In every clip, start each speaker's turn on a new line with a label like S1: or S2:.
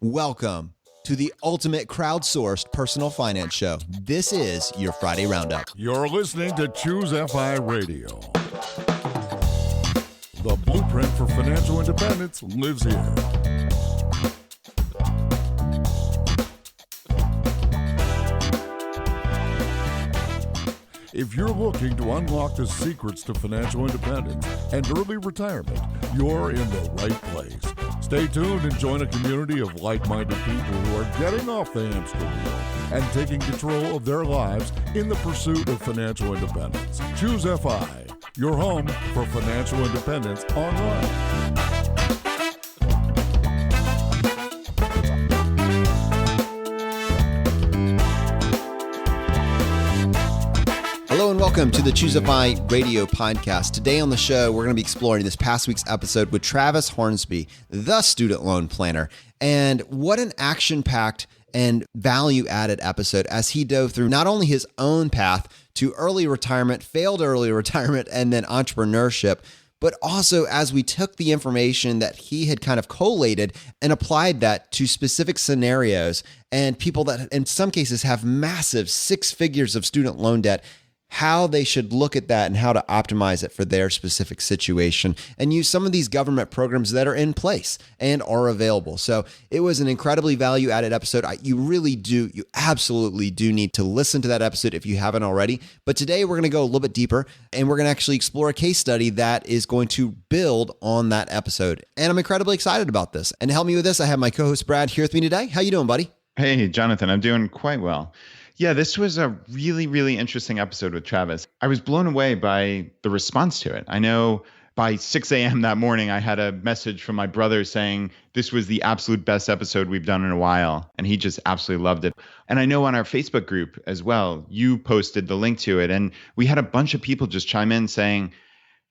S1: Welcome to the ultimate crowdsourced personal finance show. This is your Friday Roundup.
S2: You're listening to Choose FI Radio. The blueprint for financial independence lives here. If you're looking to unlock the secrets to financial independence and early retirement, you're in the right place. Stay tuned and join a community of like-minded people who are getting off the hamster wheel and taking control of their lives in the pursuit of financial independence. Choose FI, your home for financial independence online.
S1: Hello and welcome to the Choose FI Radio podcast. Today on the show, we're going to be exploring this past week's episode with Travis Hornsby, the student loan planner. And what an action-packed and value-added episode as he dove through not only his own path to early retirement, failed early retirement, and then entrepreneurship, but also as we took the information that he had kind of collated and applied that to specific scenarios and people that in some cases have massive six figures of student loan debt, how they should look at that and how to optimize it for their specific situation and use some of these government programs that are in place and are available. So it was an incredibly value-added episode. You absolutely do need to listen to that episode if you haven't already. But today we're going to go a little bit deeper and we're going to actually explore a case study that is going to build on that episode. And I'm incredibly excited about this. And to help me with this, I have my co-host Brad here with me today. How you doing, buddy?
S3: Hey, Jonathan, I'm doing quite well. Yeah, this was a really, really interesting episode with Travis. I was blown away by the response to it. I know by 6 a.m. that morning, I had a message from my brother saying this was the absolute best episode we've done in a while. And he just absolutely loved it. And I know on our Facebook group as well, you posted the link to it. And we had a bunch of people just chime in saying,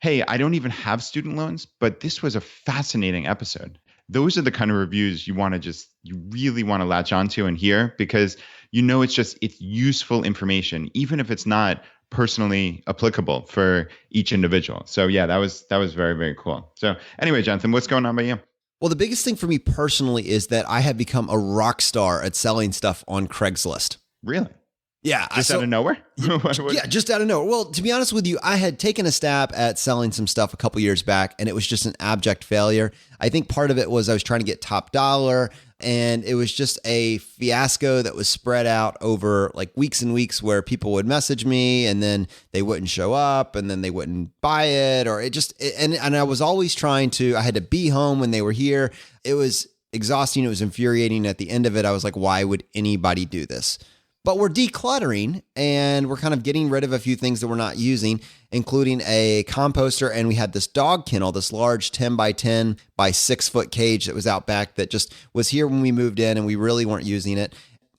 S3: hey, I don't even have student loans, but this was a fascinating episode. Those are the kind of reviews you really want to latch onto and hear because it's useful information, even if it's not personally applicable for each individual. So yeah, that was very, very cool. So anyway, Jonathan, what's going on by you?
S1: Well, the biggest thing for me personally is that I have become a rock star at selling stuff on Craigslist.
S3: Really?
S1: Yeah.
S3: Just out of nowhere?
S1: Yeah, just out of nowhere. Well, to be honest with you, I had taken a stab at selling some stuff a couple years back, and it was just an abject failure. I think part of it was I was trying to get top dollar, and it was just a fiasco that was spread out over like weeks and weeks where people would message me, and then they wouldn't show up, and then they wouldn't buy it, or and I was always I had to be home when they were here. It was exhausting. It was infuriating. At the end of it, I was like, why would anybody do this? But we're decluttering and we're kind of getting rid of a few things that we're not using, including a composter. And we had this dog kennel, this large 10 by 10 by 6 foot cage that was out back that just was here when we moved in and we really weren't using it.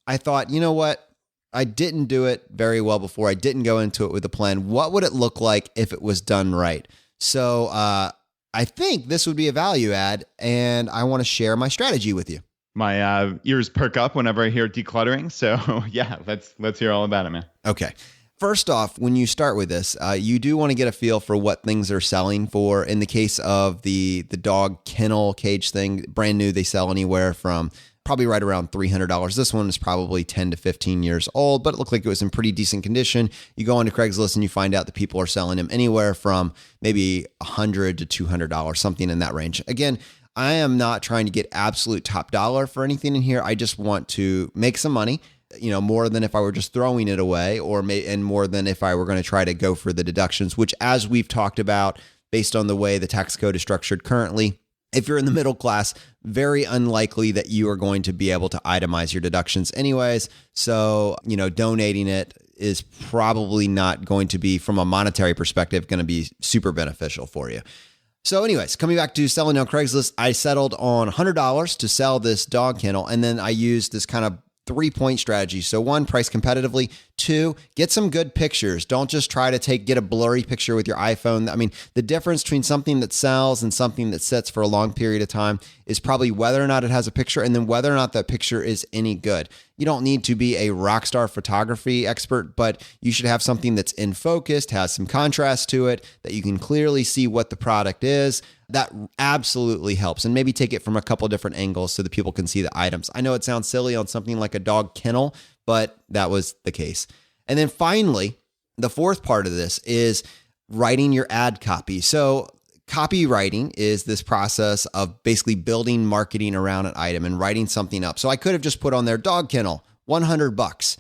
S1: I thought, you know what? I didn't do it very well before. I didn't go into it with a plan. What would it look like if it was done right? So I think this would be a value add and I want to share my strategy with you.
S3: My ears perk up whenever I hear decluttering. So yeah, let's hear all about it, man.
S1: Okay. First off, when you start with this, you do want to get a feel for what things are selling for. In the case of the dog kennel cage thing, brand new, they sell anywhere from probably right around $300. This one is probably 10 to 15 years old, but it looked like it was in pretty decent condition. You go onto Craigslist and you find out that people are selling them anywhere from maybe $100 to $200, something in that range. Again, I am not trying to get absolute top dollar for anything in here. I just want to make some money, more than if I were just throwing it away and more than if I were going to try to go for the deductions, which as we've talked about, based on the way the tax code is structured currently, if you're in the middle class, very unlikely that you are going to be able to itemize your deductions anyways. So, donating it is probably not going to be, from a monetary perspective, going to be super beneficial for you. So anyways, coming back to selling on Craigslist, I settled on $100 to sell this dog kennel. And then I used this kind of 3-point strategy. So one, price competitively. 2, get some good pictures. Don't just try to get a blurry picture with your iPhone. I mean, the difference between something that sells and something that sits for a long period of time is probably whether or not it has a picture and then whether or not that picture is any good. You don't need to be a rockstar photography expert, but you should have something that's in focus, has some contrast to it, that you can clearly see what the product is. That absolutely helps. And maybe take it from a couple different angles so that people can see the items. I know it sounds silly on something like a dog kennel, but that was the case. And then finally, the fourth part of this is writing your ad copy. So copywriting is this process of basically building marketing around an item and writing something up. So I could have just put on there dog kennel, $100.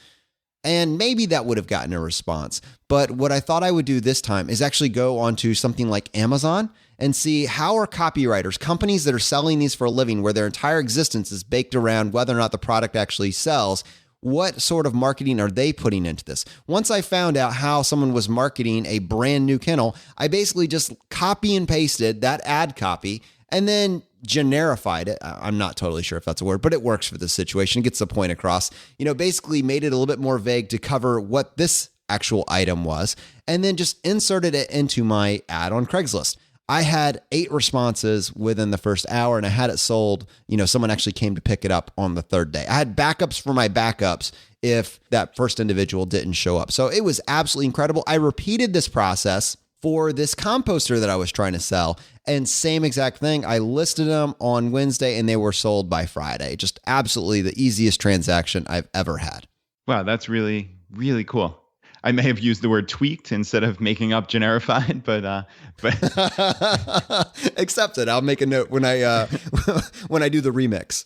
S1: And maybe that would have gotten a response. But what I thought I would do this time is actually go onto something like Amazon and see how are copywriters, companies that are selling these for a living, where their entire existence is baked around whether or not the product actually sells, what sort of marketing are they putting into this? Once I found out how someone was marketing a brand new kennel, I basically just copy and pasted that ad copy and then generified it. I'm not totally sure if that's a word, but it works for this situation. It gets the point across. Basically made it a little bit more vague to cover what this actual item was, and then just inserted it into my ad on Craigslist. I had 8 responses within the first hour, and I had it sold. Someone actually came to pick it up on the third day. I had backups for my backups if that first individual didn't show up. So it was absolutely incredible. I repeated this process for this composter that I was trying to sell, and same exact thing. I listed them on Wednesday and they were sold by Friday. Just absolutely the easiest transaction I've ever had.
S3: Wow, that's really, really cool. I may have used the word tweaked instead of making up generified, but
S1: accept it. I'll make a note when I when I do the remix.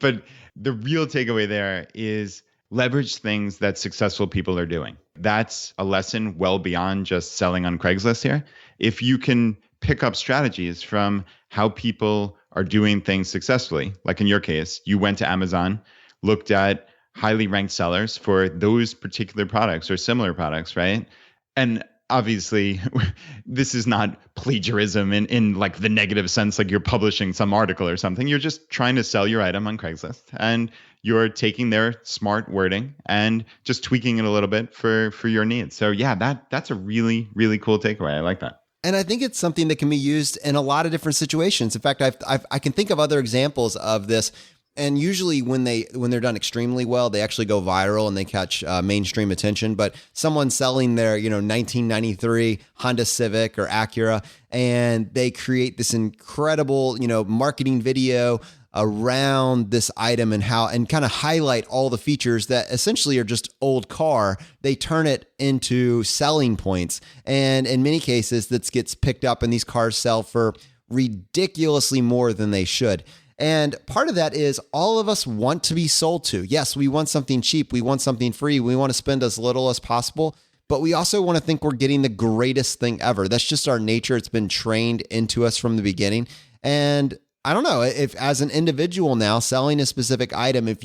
S3: But the real takeaway there is leverage things that successful people are doing. That's a lesson well beyond just selling on Craigslist here. If you can pick up strategies from how people are doing things successfully, like in your case, you went to Amazon, looked at highly ranked sellers for those particular products or similar products, right? And obviously, this is not plagiarism in like the negative sense, like you're publishing some article or something. You're just trying to sell your item on Craigslist, and you're taking their smart wording and just tweaking it a little bit for your needs. So yeah, that's a really, really cool takeaway. I like that.
S1: And I think it's something that can be used in a lot of different situations. In fact, I can think of other examples of this. And usually when they're done extremely well, they actually go viral and they catch mainstream attention. But someone's selling their 1993 Honda Civic or Acura, and they create this incredible marketing video around this item and kind of highlight all the features that essentially are just old car. They turn it into selling points, and in many cases, that gets picked up, and these cars sell for ridiculously more than they should. And part of that is all of us want to be sold to. Yes, we want something cheap. We want something free. We want to spend as little as possible, but we also want to think we're getting the greatest thing ever. That's just our nature. It's been trained into us from the beginning. And I don't know if as an individual now selling a specific item, if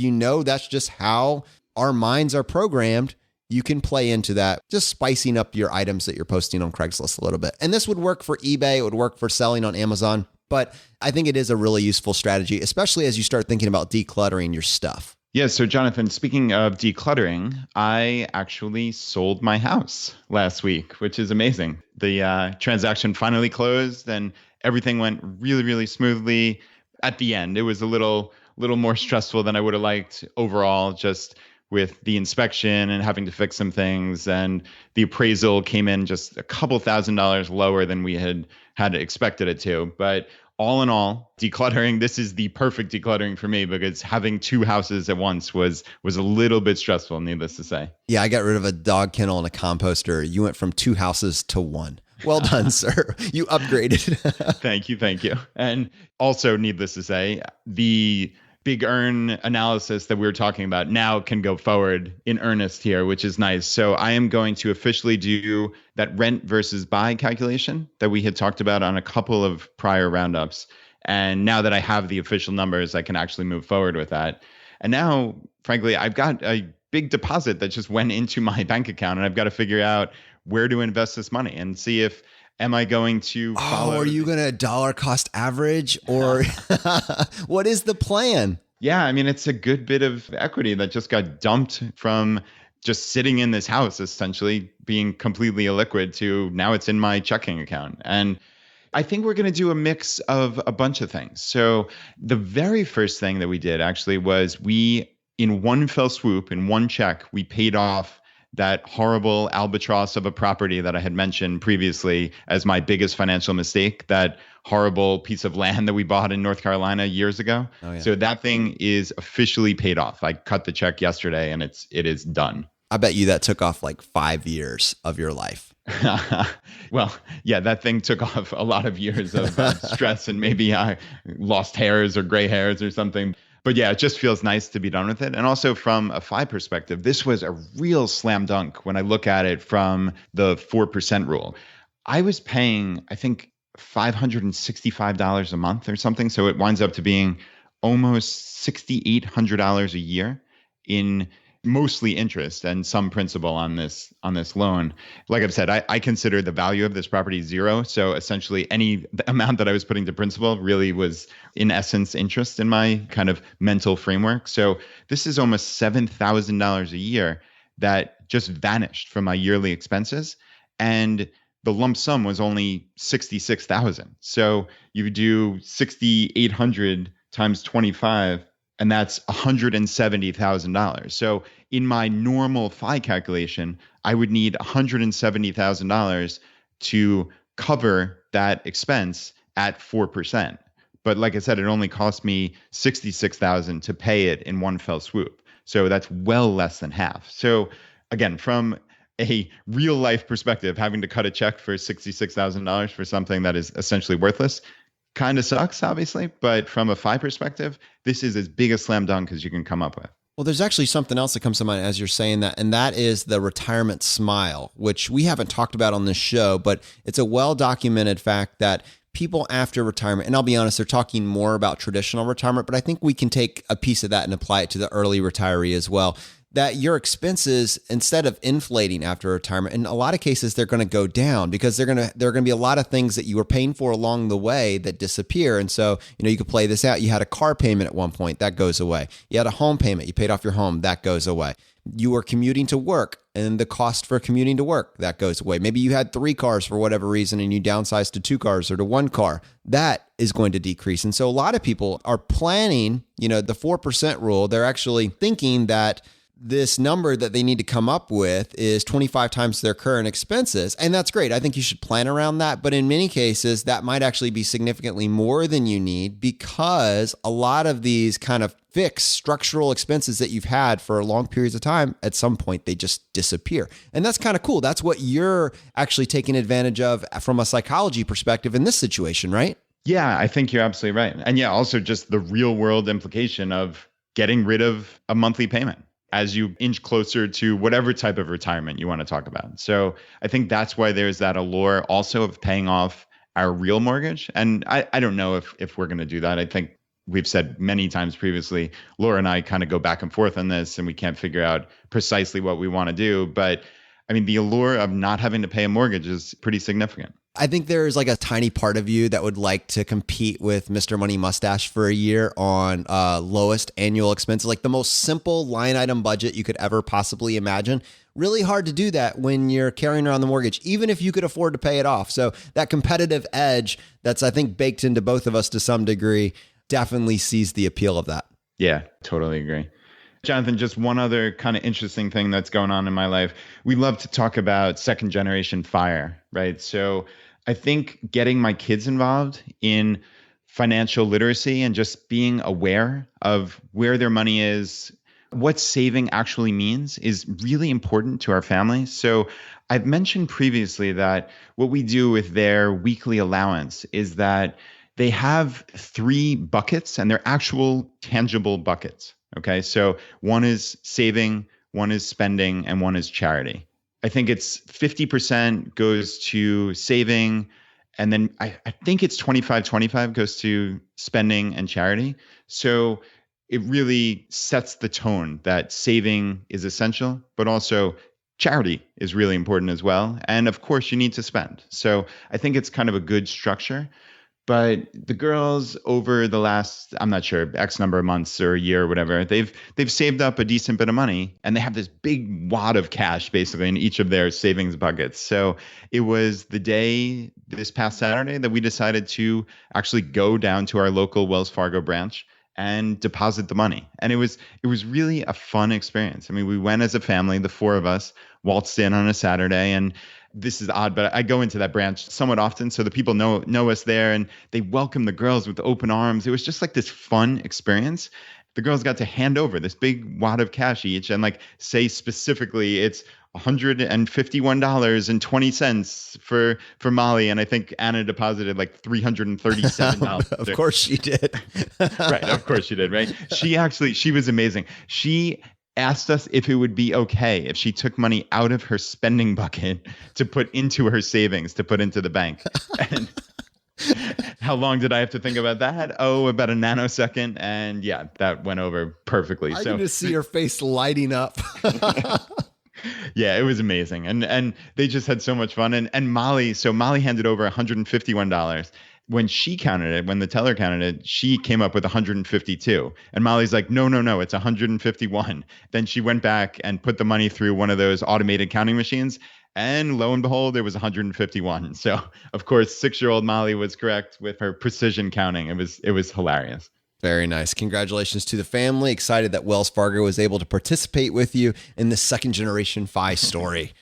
S1: that's just how our minds are programmed, you can play into that, just spicing up your items that you're posting on Craigslist a little bit. And this would work for eBay. It would work for selling on Amazon. But I think it is a really useful strategy, especially as you start thinking about decluttering your stuff.
S3: Yeah. So Jonathan, speaking of decluttering, I actually sold my house last week, which is amazing. The transaction finally closed and everything went really, really smoothly. At the end, it was a little more stressful than I would have liked overall, just with the inspection and having to fix some things. And the appraisal came in just a couple $1,000s lower than we had expected it to. But all in all, decluttering, this is the perfect decluttering for me, because having 2 houses at once was a little bit stressful, needless to say.
S1: Yeah, I got rid of a dog kennel and a composter. You went from 2 houses to 1. Well done, sir. You upgraded.
S3: Thank you. And also, needless to say, the big earn analysis that we were talking about now can go forward in earnest here, which is nice. So I am going to officially do that rent versus buy calculation that we had talked about on a couple of prior roundups. And now that I have the official numbers, I can actually move forward with that. And now, frankly, I've got a big deposit that just went into my bank account, and I've got to figure out where to invest this money and see if am I going to follow?
S1: Are you going to dollar cost average, or what is the plan?
S3: Yeah, I mean, it's a good bit of equity that just got dumped from just sitting in this house, essentially being completely illiquid, to now it's in my checking account. And I think we're going to do a mix of a bunch of things. So the very first thing that we did actually was in one fell swoop, in one check, we paid off that horrible albatross of a property that I had mentioned previously as my biggest financial mistake, that horrible piece of land that we bought in North Carolina years ago. Oh, yeah. So that thing is officially paid off. I cut the check yesterday and it is done.
S1: I bet you that took off like 5 years of your life.
S3: Well, yeah, that thing took off a lot of years of stress, and maybe I lost hairs or gray hairs or something. But yeah, it just feels nice to be done with it. And also from a FI perspective, this was a real slam dunk when I look at it from the 4% rule. I was paying, I think, $565 a month or something. So it winds up to being almost $6,800 a year in mostly interest and some principal on this loan. Like I've said, I consider the value of this property zero. So essentially the amount that I was putting to principal really was in essence interest in my kind of mental framework. So this is almost $7,000 a year that just vanished from my yearly expenses. And the lump sum was only $66,000. So you do 6,800 times 25, and that's $170,000. So in my normal FI calculation, I would need $170,000 to cover that expense at 4%. But like I said, it only cost me $66,000 to pay it in one fell swoop. So that's well less than half. So again, from a real life perspective, having to cut a check for $66,000 for something that is essentially worthless kind of sucks, obviously. But from a FI perspective, this is as big a slam dunk as you can come up with.
S1: Well, there's actually something else that comes to mind as you're saying that, and that is the retirement smile, which we haven't talked about on this show, but it's a well-documented fact that people after retirement, and I'll be honest, they're talking more about traditional retirement, but I think we can take a piece of that and apply it to the early retiree as well, that your expenses, instead of inflating after retirement, in a lot of cases, they're going to go down because there are going to be a lot of things that you were paying for along the way that disappear. And so, you could play this out. You had a car payment at one point, that goes away. You had a home payment, you paid off your home, that goes away. You were commuting to work and the cost for commuting to work, that goes away. Maybe you had 3 cars for whatever reason and you downsized to 2 cars or to 1 car. That is going to decrease. And so a lot of people are planning, the 4% rule. They're actually thinking that this number that they need to come up with is 25 times their current expenses. And that's great. I think you should plan around that. But in many cases, that might actually be significantly more than you need because a lot of these kind of fixed structural expenses that you've had for long periods of time, at some point, they just disappear. And that's kind of cool. That's what you're actually taking advantage of from a psychology perspective in this situation, right?
S3: Yeah, I think you're absolutely right. And yeah, also just the real world implication of getting rid of a monthly payment as you inch closer to whatever type of retirement you want to talk about. So I think that's why there's that allure also of paying off our real mortgage. And I don't know if we're going to do that. I think we've said many times previously, Laura and I kind of go back and forth on this and we can't figure out precisely what we want to do. But I mean, the allure of not having to pay a mortgage is pretty significant.
S1: I think there's like a tiny part of you that would like to compete with Mr. Money Mustache for a year on lowest annual expenses, like the most simple line item budget you could ever possibly imagine. Really hard to do that when you're carrying around the mortgage, even if you could afford to pay it off. So that competitive edge that's, I think, baked into both of us to some degree definitely sees the appeal of that.
S3: Yeah, totally agree. Jonathan, just one other kind of interesting thing that's going on in my life. We love to talk about second generation FIRE, right? So I think getting my kids involved in financial literacy and just being aware of where their money is, what saving actually means is really important to our family. So I've mentioned previously that what we do with their weekly allowance is that they have 3 buckets and they're actual tangible buckets. Okay, so one is saving, one is spending, and one is charity. I think it's 50% goes to saving, and then I think it's 25-25 goes to spending and charity. So it really sets the tone that saving is essential, but also charity is really important as well. And of course, you need to spend. So I think it's kind of a good structure. But the girls over the last, I'm not sure, X number of months or a year or whatever, they've saved up a decent bit of money, and they have this big wad of cash basically in each of their savings buckets. So it was the day this past Saturday that we decided to actually go down to our local Wells Fargo branch and deposit the money. And it was really a fun experience. I mean, we went as a family, the four of us waltzed in on a Saturday, and this is odd, but I go into that branch somewhat often, so the people know us there, and they welcome the girls with open arms. It was just like this fun experience. The girls got to hand over this big wad of cash each, and like say specifically it's $151.20 for Molly, and I think Anna deposited like $337.
S1: Of course she did.
S3: Right, of course she did. Right. She was amazing. She asked us if it would be okay if she took money out of her spending bucket to put into her savings, to put into the bank. And how long did I have to think about that? Oh, about a nanosecond. And yeah, that went over perfectly.
S1: I can just see her face lighting up.
S3: Yeah, it was amazing. And they just had so much fun. And Molly handed over $151. When she counted it, when the teller counted it, she came up with 152. And Molly's like, no, it's 151. Then she went back and put the money through one of those automated counting machines. And lo and behold, it was 151. So, of course, 6-year-old Molly was correct with her precision counting. It was hilarious.
S1: Very nice. Congratulations to the family. Excited that Wells Fargo was able to participate with you in the second generation Fi story.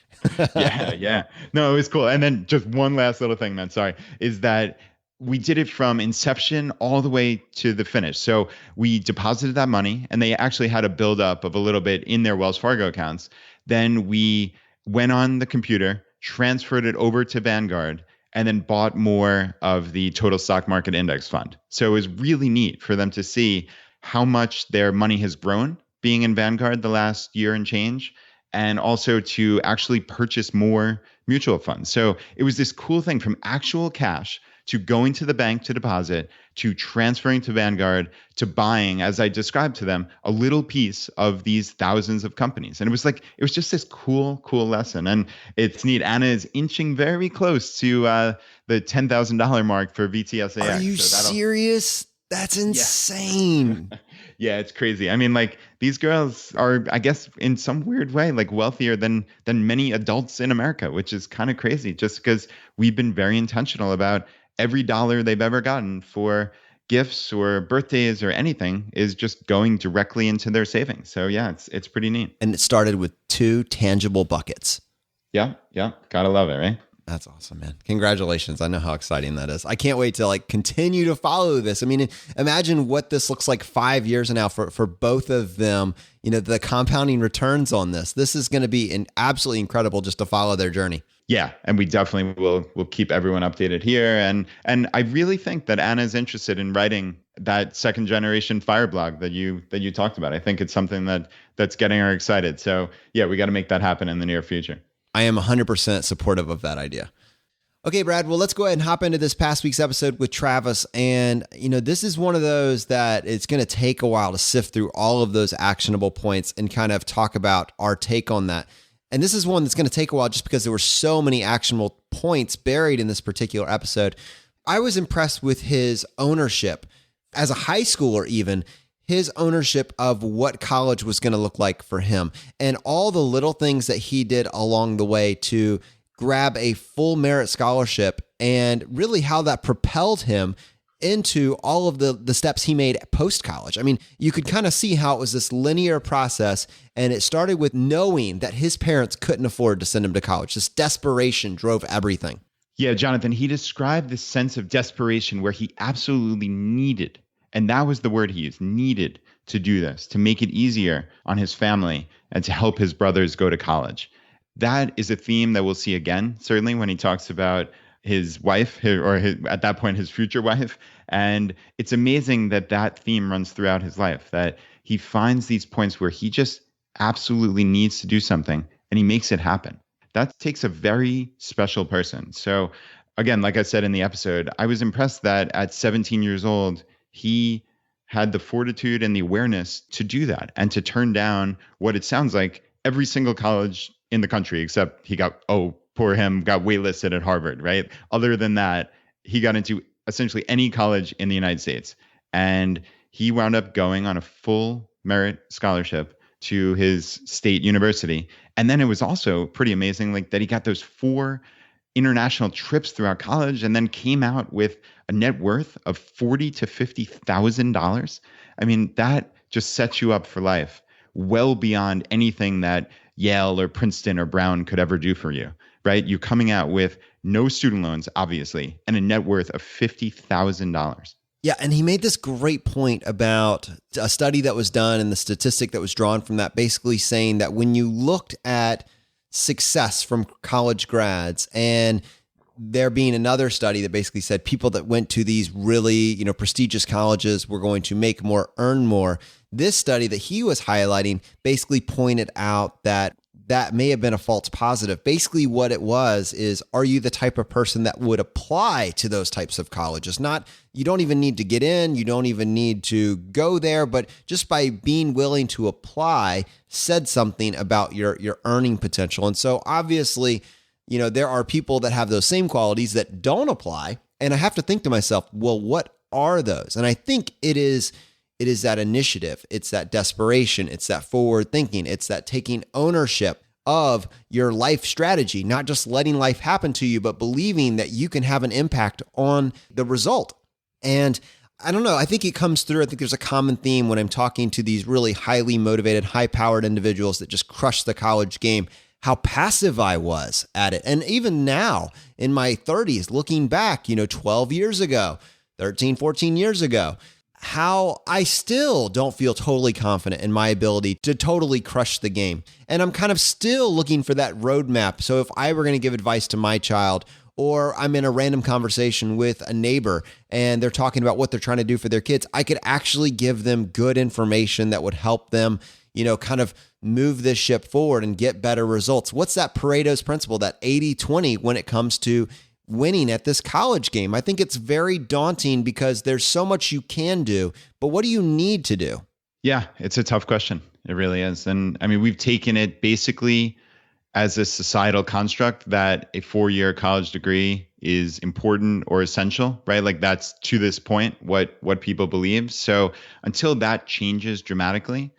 S3: Yeah. No, it was cool. And then just one last little thing, man, sorry, is that we did it from inception all the way to the finish. So we deposited that money, and they actually had a buildup of a little bit in their Wells Fargo accounts. Then we went on the computer, transferred it over to Vanguard, and then bought more of the total stock market index fund. So it was really neat for them to see how much their money has grown being in Vanguard the last year and change, and also to actually purchase more mutual funds. So it was this cool thing from actual cash to going to the bank to deposit, to transferring to Vanguard, to buying, as I described to them, a little piece of these thousands of companies. And it was just this cool lesson. And it's neat. Anna is inching very close to the $10,000 mark for VTSAX.
S1: Are you serious? That's insane.
S3: Yeah, it's crazy. I mean, like, these girls are, I guess, in some weird way, like wealthier than many adults in America, which is kind of crazy, just because we've been very intentional about every dollar they've ever gotten for gifts or birthdays or anything is just going directly into their savings. So yeah, it's pretty neat.
S1: And it started with 2 tangible buckets.
S3: Yeah. Gotta love it, right?
S1: That's awesome, man. Congratulations. I know how exciting that is. I can't wait to continue to follow this. I mean, imagine what this looks like 5 years now for both of them. You know, the compounding returns on this. This is going to be absolutely incredible just to follow their journey.
S3: Yeah, and we definitely will keep everyone updated here. And I really think that Anna's interested in writing that second generation Fire blog that you talked about. I think it's something that's getting her excited. So yeah, we got to make that happen in the near future.
S1: I am 100% supportive of that idea. Okay, Brad, well, let's go ahead and hop into this past week's episode with Travis. And, this is one of those that it's going to take a while to sift through all of those actionable points and kind of talk about our take on that. And this is one that's going to take a while just because there were so many actionable points buried in this particular episode. I was impressed with his ownership as a high schooler, even his ownership of what college was going to look like for him and all the little things that he did along the way to grab a full merit scholarship and really how that propelled him into all of the steps he made post-college. I mean, you could kind of see how it was this linear process, and it started with knowing that his parents couldn't afford to send him to college. This desperation drove everything.
S3: Yeah, Jonathan, he described this sense of desperation where he absolutely needed, and that was the word he used, needed to do this, to make it easier on his family and to help his brothers go to college. That is a theme that we'll see again, certainly when he talks about his wife, at that point, his future wife. And it's amazing that theme runs throughout his life, that he finds these points where he just absolutely needs to do something and he makes it happen. That takes a very special person. So again, like I said in the episode, I was impressed that at 17 years old, he had the fortitude and the awareness to do that and to turn down what it sounds like every single college in the country, except he got waitlisted at Harvard, right? Other than that, he got into essentially any college in the United States. And he wound up going on a full merit scholarship to his state university. And then it was also pretty amazing, like that he got those 4 international trips throughout college and then came out with a net worth of $40,000 to $50,000. I mean, that just sets you up for life well beyond anything that Yale or Princeton or Brown could ever do for you, right? You coming out with no student loans, obviously, and a net worth of $50,000.
S1: Yeah, and he made this great point about a study that was done and the statistic that was drawn from that, basically saying that when you looked at success from college grads, and there being another study that basically said people that went to these really, prestigious colleges were going to make more, earn more. This study that he was highlighting basically pointed out that may have been a false positive. Basically what it was is, are you the type of person that would apply to those types of colleges? Not, you don't even need to get in, you don't even need to go there, but just by being willing to apply said something about your earning potential. And so obviously, there are people that have those same qualities that don't apply. And I have to think to myself, well, what are those? And I think it is that initiative. It's that desperation. It's that forward thinking. It's that taking ownership of your life strategy, not just letting life happen to you, but believing that you can have an impact on the result. And I don't know, I think it comes through. I think there's a common theme when I'm talking to these really highly motivated, high-powered individuals that just crush the college game, how passive I was at it. And even now in my 30s, looking back, 12 years ago, 13, 14 years ago, how I still don't feel totally confident in my ability to totally crush the game. And I'm kind of still looking for that roadmap. So if I were going to give advice to my child, or I'm in a random conversation with a neighbor and they're talking about what they're trying to do for their kids, I could actually give them good information that would help them, kind of move this ship forward and get better results. What's that Pareto's principle, that 80-20 when it comes to winning at this college game? I think it's very daunting because there's so much you can do, but what do you need to do?
S3: Yeah, it's a tough question. It really is. And I mean, we've taken it basically as a societal construct that a 4-year college degree is important or essential, right? Like that's to this point what people believe. So until that changes dramatically,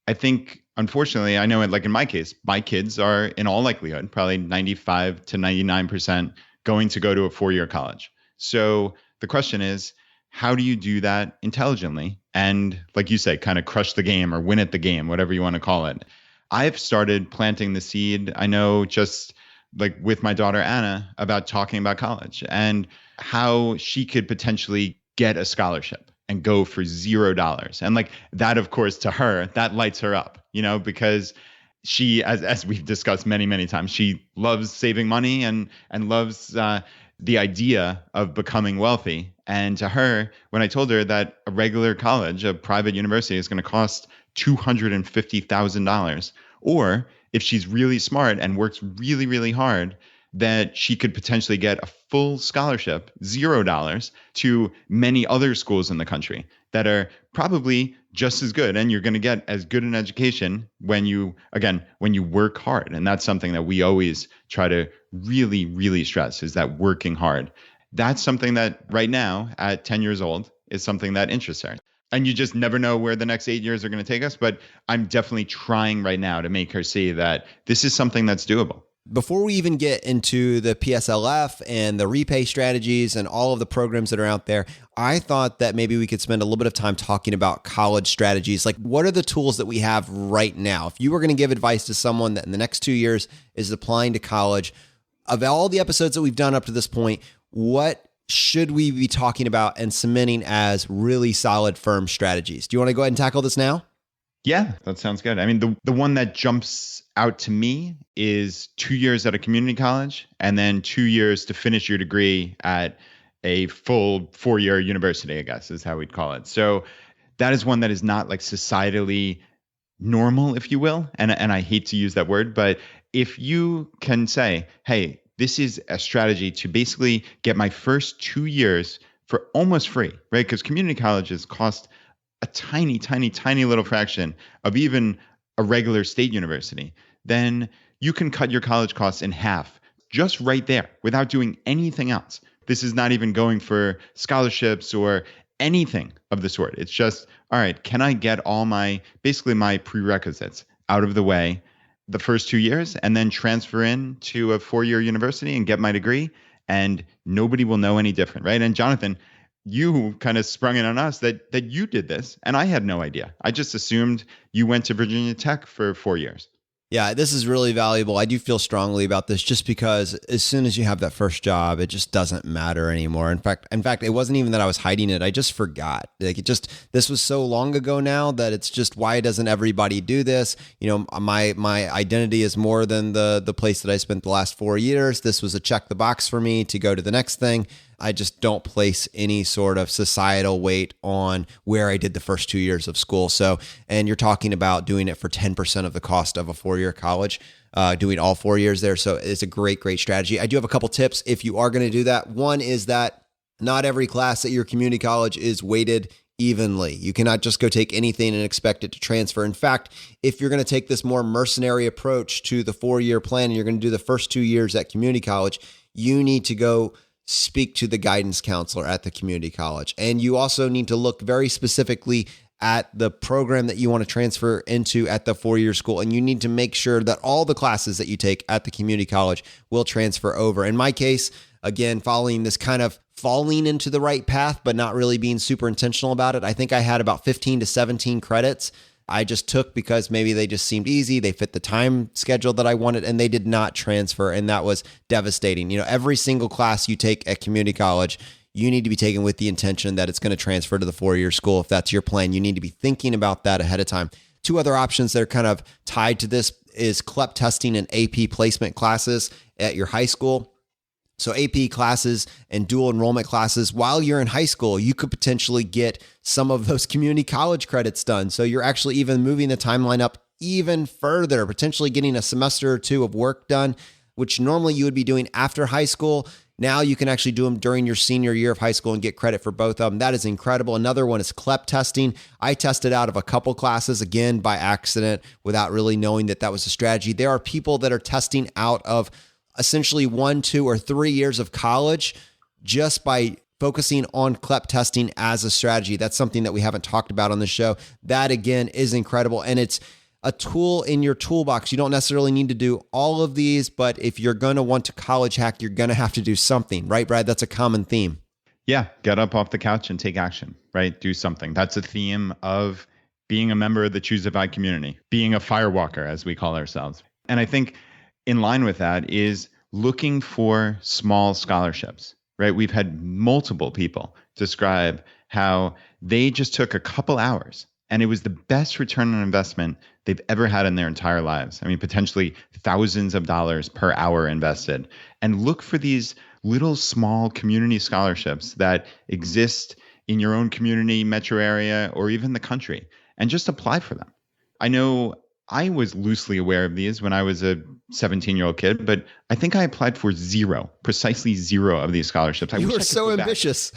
S3: I think, unfortunately, I know like in my case, my kids are in all likelihood, probably 95 to 99% going to go to a 4-year college. So the question is, how do you do that intelligently? And like you say, kind of crush the game or win at the game, whatever you want to call it. I've started planting the seed. I know just like with my daughter, Anna, about talking about college and how she could potentially get a scholarship and go for $0. And like that, of course, to her, that lights her up, because she, as we've discussed many, many times, she loves saving money and loves the idea of becoming wealthy. And to her, when I told her that a regular college, a private university, is going to cost $250,000, or if she's really smart and works really, really hard, that she could potentially get a full scholarship, $0, to many other schools in the country that are probably just as good. And you're going to get as good an education when you work hard. And that's something that we always try to really, really stress, is that working hard. That's something that right now at 10 years old is something that interests her. And you just never know where the next 8 years are going to take us. But I'm definitely trying right now to make her see that this is something that's doable.
S1: Before we even get into the PSLF and the repay strategies and all of the programs that are out there, I thought that maybe we could spend a little bit of time talking about college strategies. Like, what are the tools that we have right now? If you were going to give advice to someone that in the next 2 years is applying to college, of all the episodes that we've done up to this point, what should we be talking about and cementing as really solid, firm strategies? Do you want to go ahead and tackle this now?
S3: Yeah, that sounds good. I mean, the one that jumps out to me is 2 years at a community college and then 2 years to finish your degree at a full 4-year university, I guess is how we'd call it. So that is one that is not like societally normal, if you will. And I hate to use that word, but if you can say, hey, this is a strategy to basically get my first 2 years for almost free, right? Because community colleges cost a tiny, tiny, tiny little fraction of even a regular state university, then you can cut your college costs in half just right there without doing anything else. This is not even going for scholarships or anything of the sort. It's just, all right, can I get all basically my prerequisites out of the way the first 2 years and then transfer in to a 4-year university and get my degree, and nobody will know any different, right? And Jonathan, you kind of sprung it on us that you did this, and I had no idea. I just assumed you went to Virginia Tech for 4 years.
S1: Yeah, this is really valuable. I do feel strongly about this just because as soon as you have that first job, it just doesn't matter anymore. In fact, it wasn't even that I was hiding it. I just forgot. This was so long ago now that it's just, why doesn't everybody do this? You know, my identity is more than the place that I spent the last 4 years. This was a check the box for me to go to the next thing. I just don't place any sort of societal weight on where I did the first 2 years of school. So, and you're talking about doing it for 10% of the cost of a 4-year college, doing all 4 years there. So it's a great strategy. I do have a couple tips if you are going to do that. One is that not every class at your community college is weighted evenly. You cannot just go take anything and expect it to transfer. In fact, if you're going to take this more mercenary approach to the 4-year plan and you're going to do the first 2 years at community college, you need to go speak to the guidance counselor at the community college. And you also need to look very specifically at the program that you want to transfer into at the 4-year school. And you need to make sure that all the classes that you take at the community college will transfer over. In my case, again, following this kind of falling into the right path, but not really being super intentional about it, I think I had about 15 to 17 credits I just took because maybe they just seemed easy. They fit the time schedule that I wanted, and they did not transfer. And that was devastating. You know, every single class you take at community college, you need to be taken with the intention that it's going to transfer to the 4-year school. If that's your plan, you need to be thinking about that ahead of time. 2 other options that are kind of tied to this is CLEP testing and AP placement classes at your high school. So AP classes and dual enrollment classes, while you're in high school, you could potentially get some of those community college credits done. So you're actually even moving the timeline up even further, potentially getting a semester or 2 of work done, which normally you would be doing after high school. Now you can actually do them during your senior year of high school and get credit for both of them. That is incredible. Another one is CLEP testing. I tested out of a couple classes, again, by accident, without really knowing that that was a strategy. There are people that are testing out of essentially 1, 2, or 3 years of college just by focusing on CLEP testing as a strategy. That's something that we haven't talked about on the show. That, again, is incredible. And it's a tool in your toolbox. You don't necessarily need to do all of these, but if you're going to want to college hack, you're going to have to do something, right, Brad? That's a common theme.
S3: Yeah. Get up off the couch and take action, right? Do something. That's a theme of being a member of the Choosify community, being a firewalker, as we call ourselves. And I think in line with that is looking for small scholarships, right? We've had multiple people describe how they just took a couple hours and it was the best return on investment they've ever had in their entire lives. I mean, potentially thousands of dollars per hour invested. And look for these little small community scholarships that exist in your own community, metro area, or even the country, and just apply for them. I know I was loosely aware of these when I was a 17-year-old kid, but I think I applied for precisely zero of these scholarships.
S1: You were so ambitious.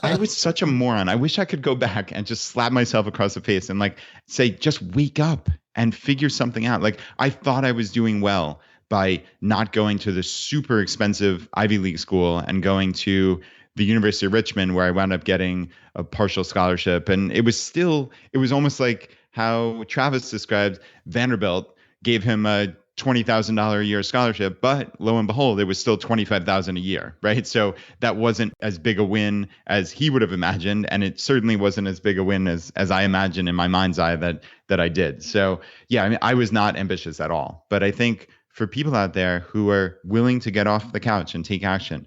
S3: I was such a moron. I wish I could go back and just slap myself across the face and say, just wake up and figure something out. I thought I was doing well by not going to the super expensive Ivy League school and going to the University of Richmond, where I wound up getting a partial scholarship. And it was almost like how Travis described Vanderbilt gave him a $20,000 a year scholarship, but lo and behold, it was still $25,000 a year, right? So that wasn't as big a win as he would have imagined, and it certainly wasn't as big a win as I imagined in my mind's eye that I did. So yeah, I mean, I was not ambitious at all, but I think for people out there who are willing to get off the couch and take action,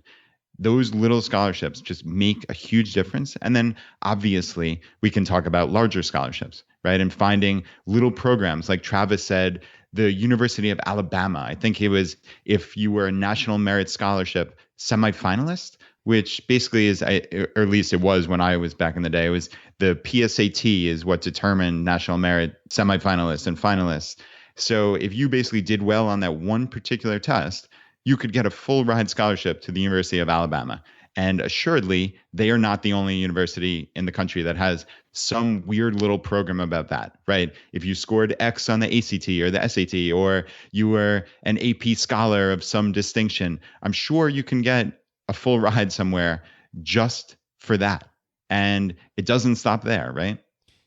S3: those little scholarships just make a huge difference. And then obviously we can talk about larger scholarships, right? And finding little programs like Travis said, the University of Alabama. I think it was, if you were a National Merit Scholarship semifinalist, which basically is, or at least it was when I was back in the day, it was the PSAT is what determined National Merit semifinalists and finalists. So if you basically did well on that one particular test, you could get a full ride scholarship to the University of Alabama. And assuredly, they are not the only university in the country that has some weird little program about that, right? If you scored X on the ACT or the SAT, or you were an AP scholar of some distinction, I'm sure you can get a full ride somewhere just for that. And it doesn't stop there, right?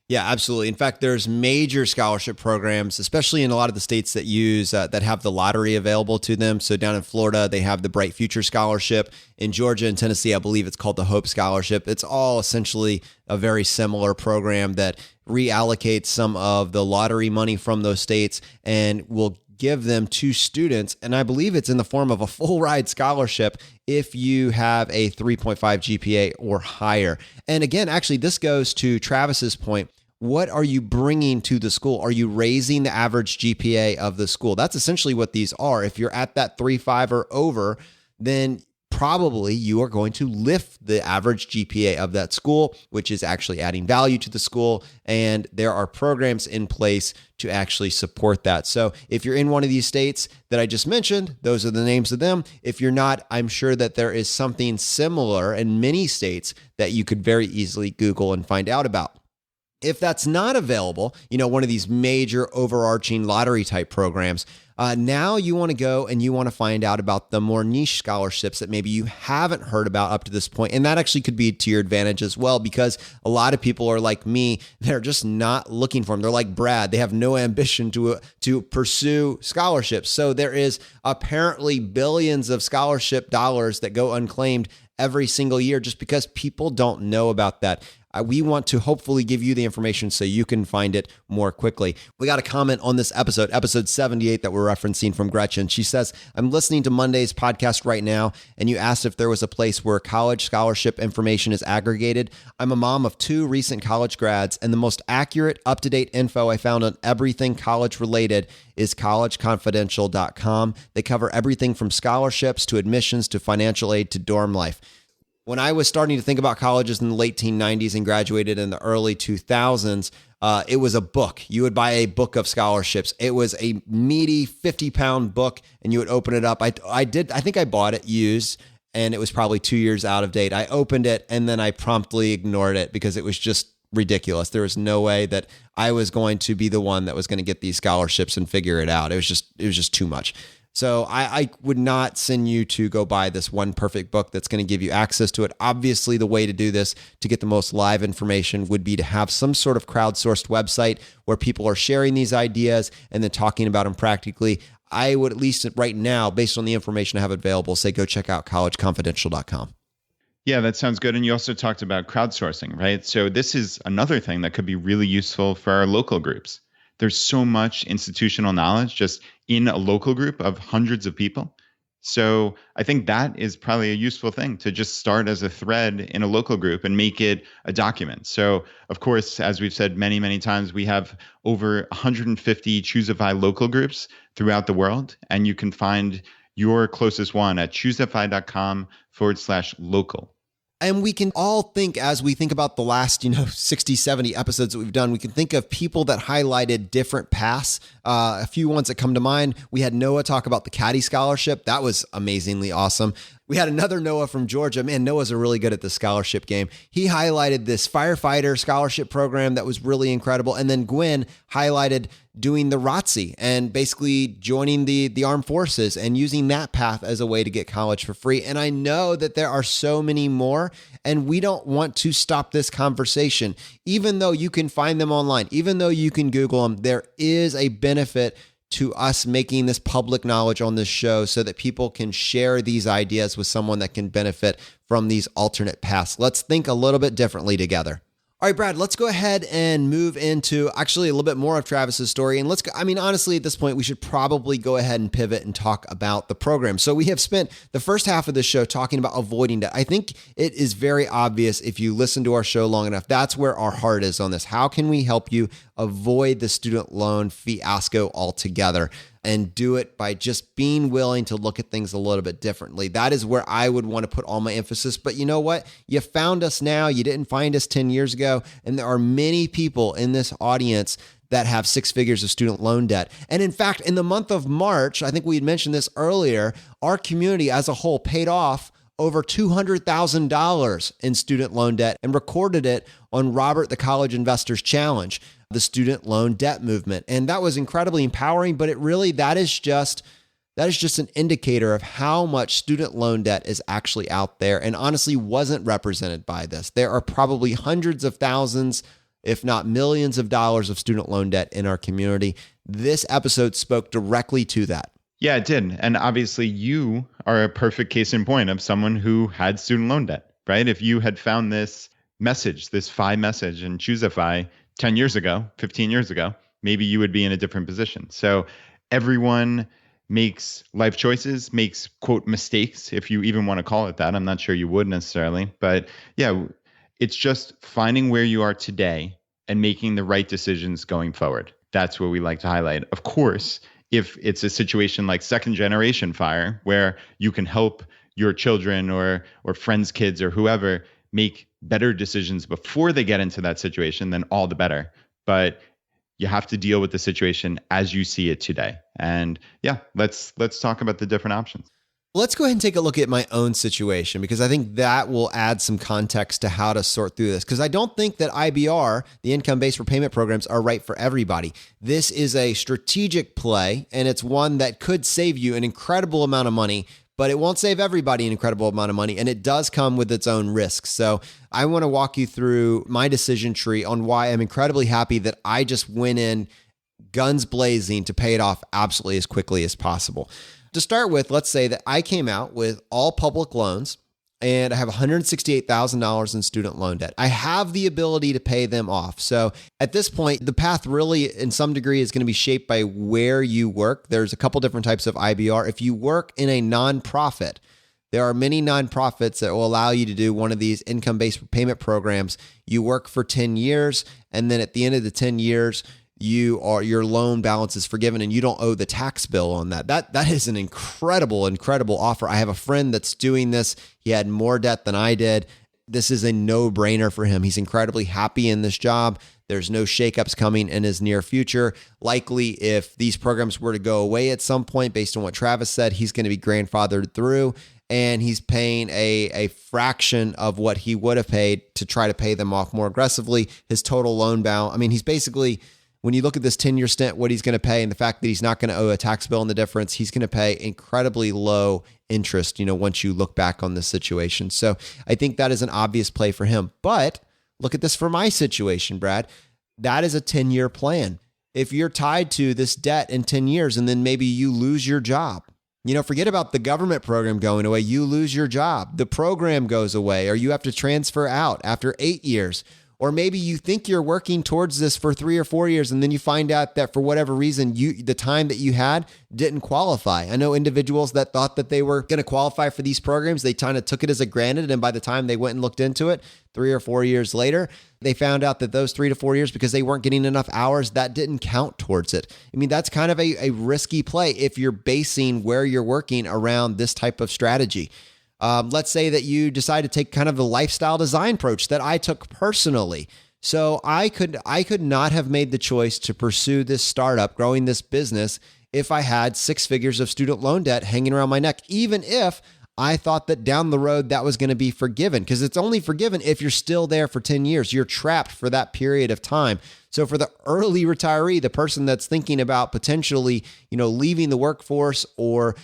S1: Yeah, absolutely. In fact, there's major scholarship programs, especially in a lot of the states that use that have the lottery available to them. So down in Florida, they have the Bright Future Scholarship. In Georgia and Tennessee, I believe it's called the Hope Scholarship. It's all essentially a very similar program that reallocates some of the lottery money from those states and will give them to students. And I believe it's in the form of a full ride scholarship if you have a 3.5 GPA or higher. And again, actually, this goes to Travis's point. What are you bringing to the school? Are you raising the average GPA of the school? That's essentially what these are. If you're at that 3.5 or over, then probably you are going to lift the average GPA of that school, which is actually adding value to the school. And there are programs in place to actually support that. So if you're in one of these states that I just mentioned, those are the names of them. If you're not, I'm sure that there is something similar in many states that you could very easily Google and find out about. If that's not available, one of these major overarching lottery type programs, now you want to go and you want to find out about the more niche scholarships that maybe you haven't heard about up to this point. And that actually could be to your advantage as well, because a lot of people are like me. They're just not looking for them. They're like Brad. They have no ambition to pursue scholarships. So there is apparently billions of scholarship dollars that go unclaimed every single year just because people don't know about that. We want to hopefully give you the information so you can find it more quickly. We got a comment on this episode 78 that we're referencing from Gretchen. She says, I'm listening to Monday's podcast right now, and you asked if there was a place where college scholarship information is aggregated. I'm a mom of 2 recent college grads, and the most accurate, up-to-date info I found on everything college related is collegeconfidential.com. They cover everything from scholarships to admissions to financial aid to dorm life. When I was starting to think about colleges in the late 1990s and graduated in the early 2000s, it was a book. You would buy a book of scholarships. It was a meaty 50-pound book, and you would open it up. I think I bought it used, and it was probably 2 years out of date. I opened it, and then I promptly ignored it because it was just ridiculous. There was no way that I was going to be the one that was going to get these scholarships and figure it out. It was just too much. So I would not send you to go buy this one perfect book that's going to give you access to it. Obviously, the way to do this to get the most live information would be to have some sort of crowdsourced website where people are sharing these ideas and then talking about them practically. I would, at least right now, based on the information I have available, say go check out collegeconfidential.com.
S3: Yeah, that sounds good. And you also talked about crowdsourcing, right? So this is another thing that could be really useful for our local groups. There's so much institutional knowledge just in a local group of hundreds of people. So I think that is probably a useful thing to just start as a thread in a local group and make it a document. So of course, as we've said many, many times, we have over 150 Choosify local groups throughout the world. And you can find your closest one at choosify.com/local.
S1: And we can all think, as we think about the last, 60, 70 episodes that we've done, we can think of people that highlighted different paths. A few ones that come to mind. We had Noah talk about the Caddy Scholarship. That was amazingly awesome. We had another Noah from Georgia. Man, Noah's really good at the scholarship game. He highlighted this firefighter scholarship program that was really incredible. And then Gwen highlighted doing the ROTC and basically joining the armed forces and using that path as a way to get college for free. And I know that there are so many more, and we don't want to stop this conversation. Even though you can find them online, even though you can Google them, there is a benefit to us making this public knowledge on this show so that people can share these ideas with someone that can benefit from these alternate paths. Let's think a little bit differently together. All right, Brad, let's go ahead and move into actually a little bit more of Travis's story. And honestly, at this point, we should probably go ahead and pivot and talk about the program. So we have spent the first half of the show talking about avoiding debt. I think it is very obvious if you listen to our show long enough, that's where our heart is on this. How can we help you avoid the student loan fiasco altogether? And do it by just being willing to look at things a little bit differently. That is where I would want to put all my emphasis. But you know what? You found us now. You didn't find us 10 years ago. And there are many people in this audience that have 6 figures of student loan debt. And in fact, in the month of March, I think we had mentioned this earlier, our community as a whole paid off over $200,000 in student loan debt and recorded it on Robert the College Investors Challenge, the student loan debt movement. And that was incredibly empowering, but that is just That is just an indicator of how much student loan debt is actually out there and honestly wasn't represented by this. There are probably hundreds of thousands, if not millions of dollars of student loan debt in our community. This episode spoke directly to that.
S3: Yeah, it did. And obviously you are a perfect case in point of someone who had student loan debt, right? If you had found this message, this FI message in Choosify 10 years ago, 15 years ago, maybe you would be in a different position. So everyone makes life choices, makes quote mistakes, if you even want to call it that. I'm not sure you would necessarily, but yeah, it's just finding where you are today and making the right decisions going forward. That's what we like to highlight. Of course, if it's a situation like second generation fire, where you can help your children or friends' kids or whoever make better decisions before they get into that situation, then all the better. But you have to deal with the situation as you see it today. And yeah, let's talk about the different options.
S1: Let's go ahead and take a look at my own situation, because I think that will add some context to how to sort through this. Because I don't think that IBR, the income-based repayment programs, are right for everybody. This is a strategic play, and it's one that could save you an incredible amount of money, but it won't save everybody an incredible amount of money, and it does come with its own risks. So I want to walk you through my decision tree on why I'm incredibly happy that I just went in guns blazing to pay it off absolutely as quickly as possible. To start with, let's say that I came out with all public loans and I have $168,000 in student loan debt. I have the ability to pay them off. So at this point, the path really, in some degree, is going to be shaped by where you work. There's a couple different types of IBR. If you work in a nonprofit, there are many nonprofits that will allow you to do one of these income-based repayment programs. You work for 10 years, and then at the end of the 10 years, your loan balance is forgiven and you don't owe the tax bill on that. That is an incredible offer. I have a friend that's doing this. He had more debt than I did. This is a no-brainer for him. He's incredibly happy in this job. There's no shakeups coming in his near future. Likely, if these programs were to go away at some point, based on what Travis said, he's going to be grandfathered through, and he's paying a fraction of what he would have paid to try to pay them off more aggressively. His total loan balance, he's basically, when you look at this 10-year stint, what he's going to pay and the fact that he's not going to owe a tax bill in the difference, he's going to pay incredibly low interest, once you look back on this situation. So I think that is an obvious play for him. But look at this for my situation, Brad. That is a 10-year plan. If you're tied to this debt in 10 years and then maybe you lose your job, forget about the government program going away. You lose your job. The program goes away, or you have to transfer out after 8 years. Or maybe you think you're working towards this for 3 or 4 years, and then you find out that for whatever reason, the time that you had didn't qualify. I know individuals that thought that they were going to qualify for these programs. They kind of took it as a granted, and by the time they went and looked into it, 3 or 4 years later, they found out that those 3 to 4 years, because they weren't getting enough hours, that didn't count towards it. That's kind of a risky play if you're basing where you're working around this type of strategy. Let's say that you decide to take kind of the lifestyle design approach that I took personally. So I could not have made the choice to pursue this startup, growing this business, if I had 6 figures of student loan debt hanging around my neck, even if I thought that down the road that was going to be forgiven, because it's only forgiven if you're still there for 10 years. You're trapped for that period of time. So for the early retiree, the person that's thinking about potentially, leaving the workforce or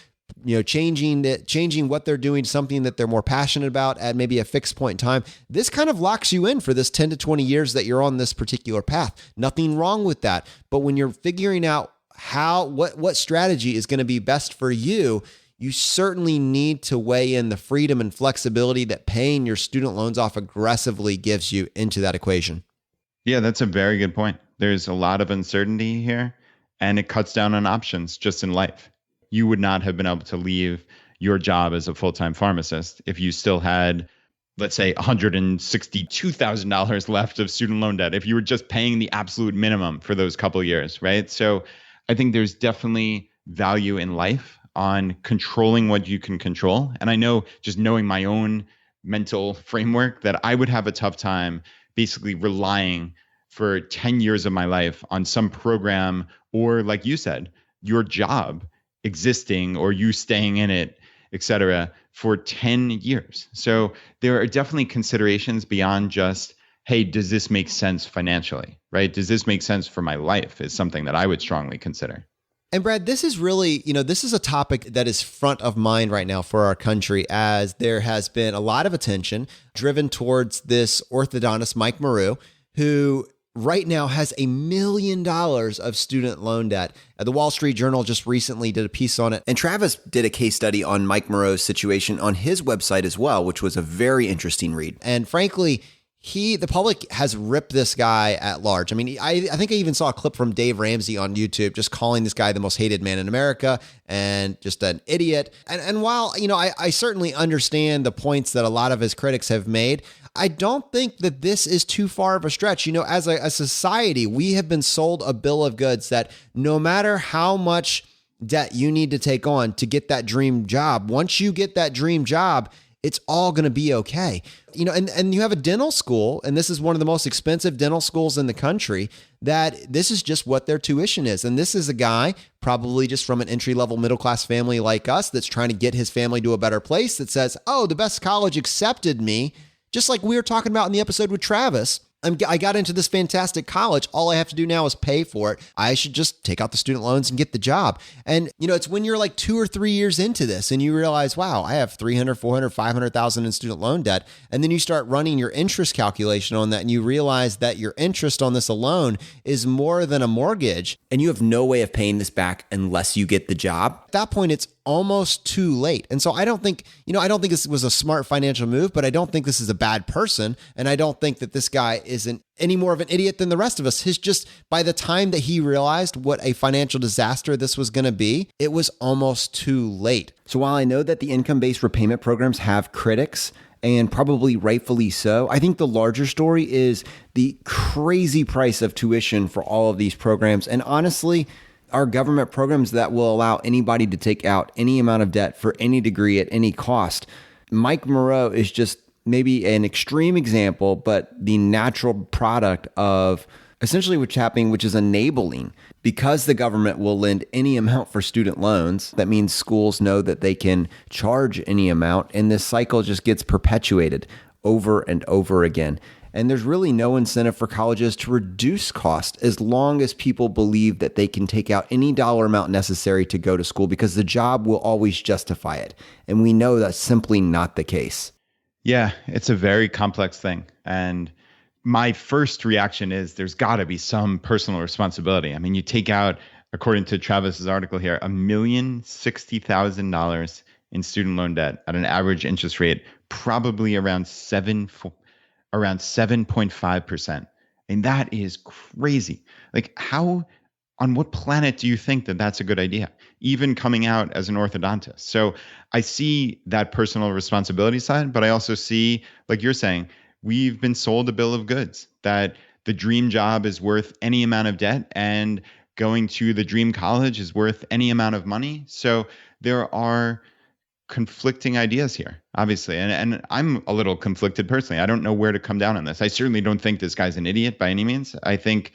S1: changing what they're doing to something that they're more passionate about at maybe a fixed point in time, this kind of locks you in for this 10 to 20 years that you're on this particular path. Nothing wrong with that. But when you're figuring out what strategy is going to be best for you, you certainly need to weigh in the freedom and flexibility that paying your student loans off aggressively gives you into that equation.
S3: Yeah, that's a very good point. There's a lot of uncertainty here, and it cuts down on options just in life. You would not have been able to leave your job as a full-time pharmacist if you still had, let's say, $162,000 left of student loan debt, if you were just paying the absolute minimum for those couple of years, right? So I think there's definitely value in life on controlling what you can control. And I know, just knowing my own mental framework, that I would have a tough time basically relying for 10 years of my life on some program, or like you said, your job existing or you staying in it, et cetera, for 10 years. So there are definitely considerations beyond just, hey, does this make sense financially, right? Does this make sense for my life, is something that I would strongly consider.
S1: And Brad, this is really, this is a topic that is front of mind right now for our country, as there has been a lot of attention driven towards this orthodontist, Mike Maru, who right now has $1 million of student loan debt. The Wall Street Journal just recently did a piece on it. And Travis did a case study on Mike Maru's situation on his website as well, which was a very interesting read. And frankly, the public has ripped this guy at large. I mean, I think I even saw a clip from Dave Ramsey on YouTube just calling this guy the most hated man in America and just an idiot. And while, I certainly understand the points that a lot of his critics have made, I don't think that this is too far of a stretch. As a society, we have been sold a bill of goods that no matter how much debt you need to take on to get that dream job, once you get that dream job, it's all going to be okay. And you have a dental school, and this is one of the most expensive dental schools in the country, that this is just what their tuition is. And this is a guy probably just from an entry-level middle-class family like us that's trying to get his family to a better place that says, oh, the best college accepted me. Just like we were talking about in the episode with Travis, I got into this fantastic college. All I have to do now is pay for it. I should just take out the student loans and get the job. And, it's when you're like 2 or 3 years into this and you realize, wow, I have 300, 400, 500,000 in student loan debt. And then you start running your interest calculation on that and you realize that your interest on this alone is more than a mortgage and you have no way of paying this back unless you get the job. At that point, it's almost too late. And so I don't think this was a smart financial move, but I don't think this is a bad person. And I don't think that this guy isn't any more of an idiot than the rest of us. By the time that he realized what a financial disaster this was going to be, it was almost too late. So while I know that the income-based repayment programs have critics, and probably rightfully so, I think the larger story is the crazy price of tuition for all of these programs. And honestly, our government programs that will allow anybody to take out any amount of debt for any degree at any cost. Mike Maru is just maybe an extreme example, but the natural product of essentially what's happening, which is enabling. Because the government will lend any amount for student loans, that means schools know that they can charge any amount, and this cycle just gets perpetuated over and over again. And there's really no incentive for colleges to reduce cost as long as people believe that they can take out any dollar amount necessary to go to school because the job will always justify it. And we know that's simply not the case.
S3: Yeah, it's a very complex thing. And my first reaction is there's got to be some personal responsibility. I mean, you take out, according to Travis's article here, $1,060,000 in student loan debt at an average interest rate, probably around 7.5%. And that is crazy. Like on what planet do you think that that's a good idea? Even coming out as an orthodontist. So I see that personal responsibility side, but I also see, like you're saying, we've been sold a bill of goods that the dream job is worth any amount of debt and going to the dream college is worth any amount of money. So there are conflicting ideas here, obviously. And I'm a little conflicted personally. I don't know where to come down on this. I certainly don't think this guy's an idiot by any means. I think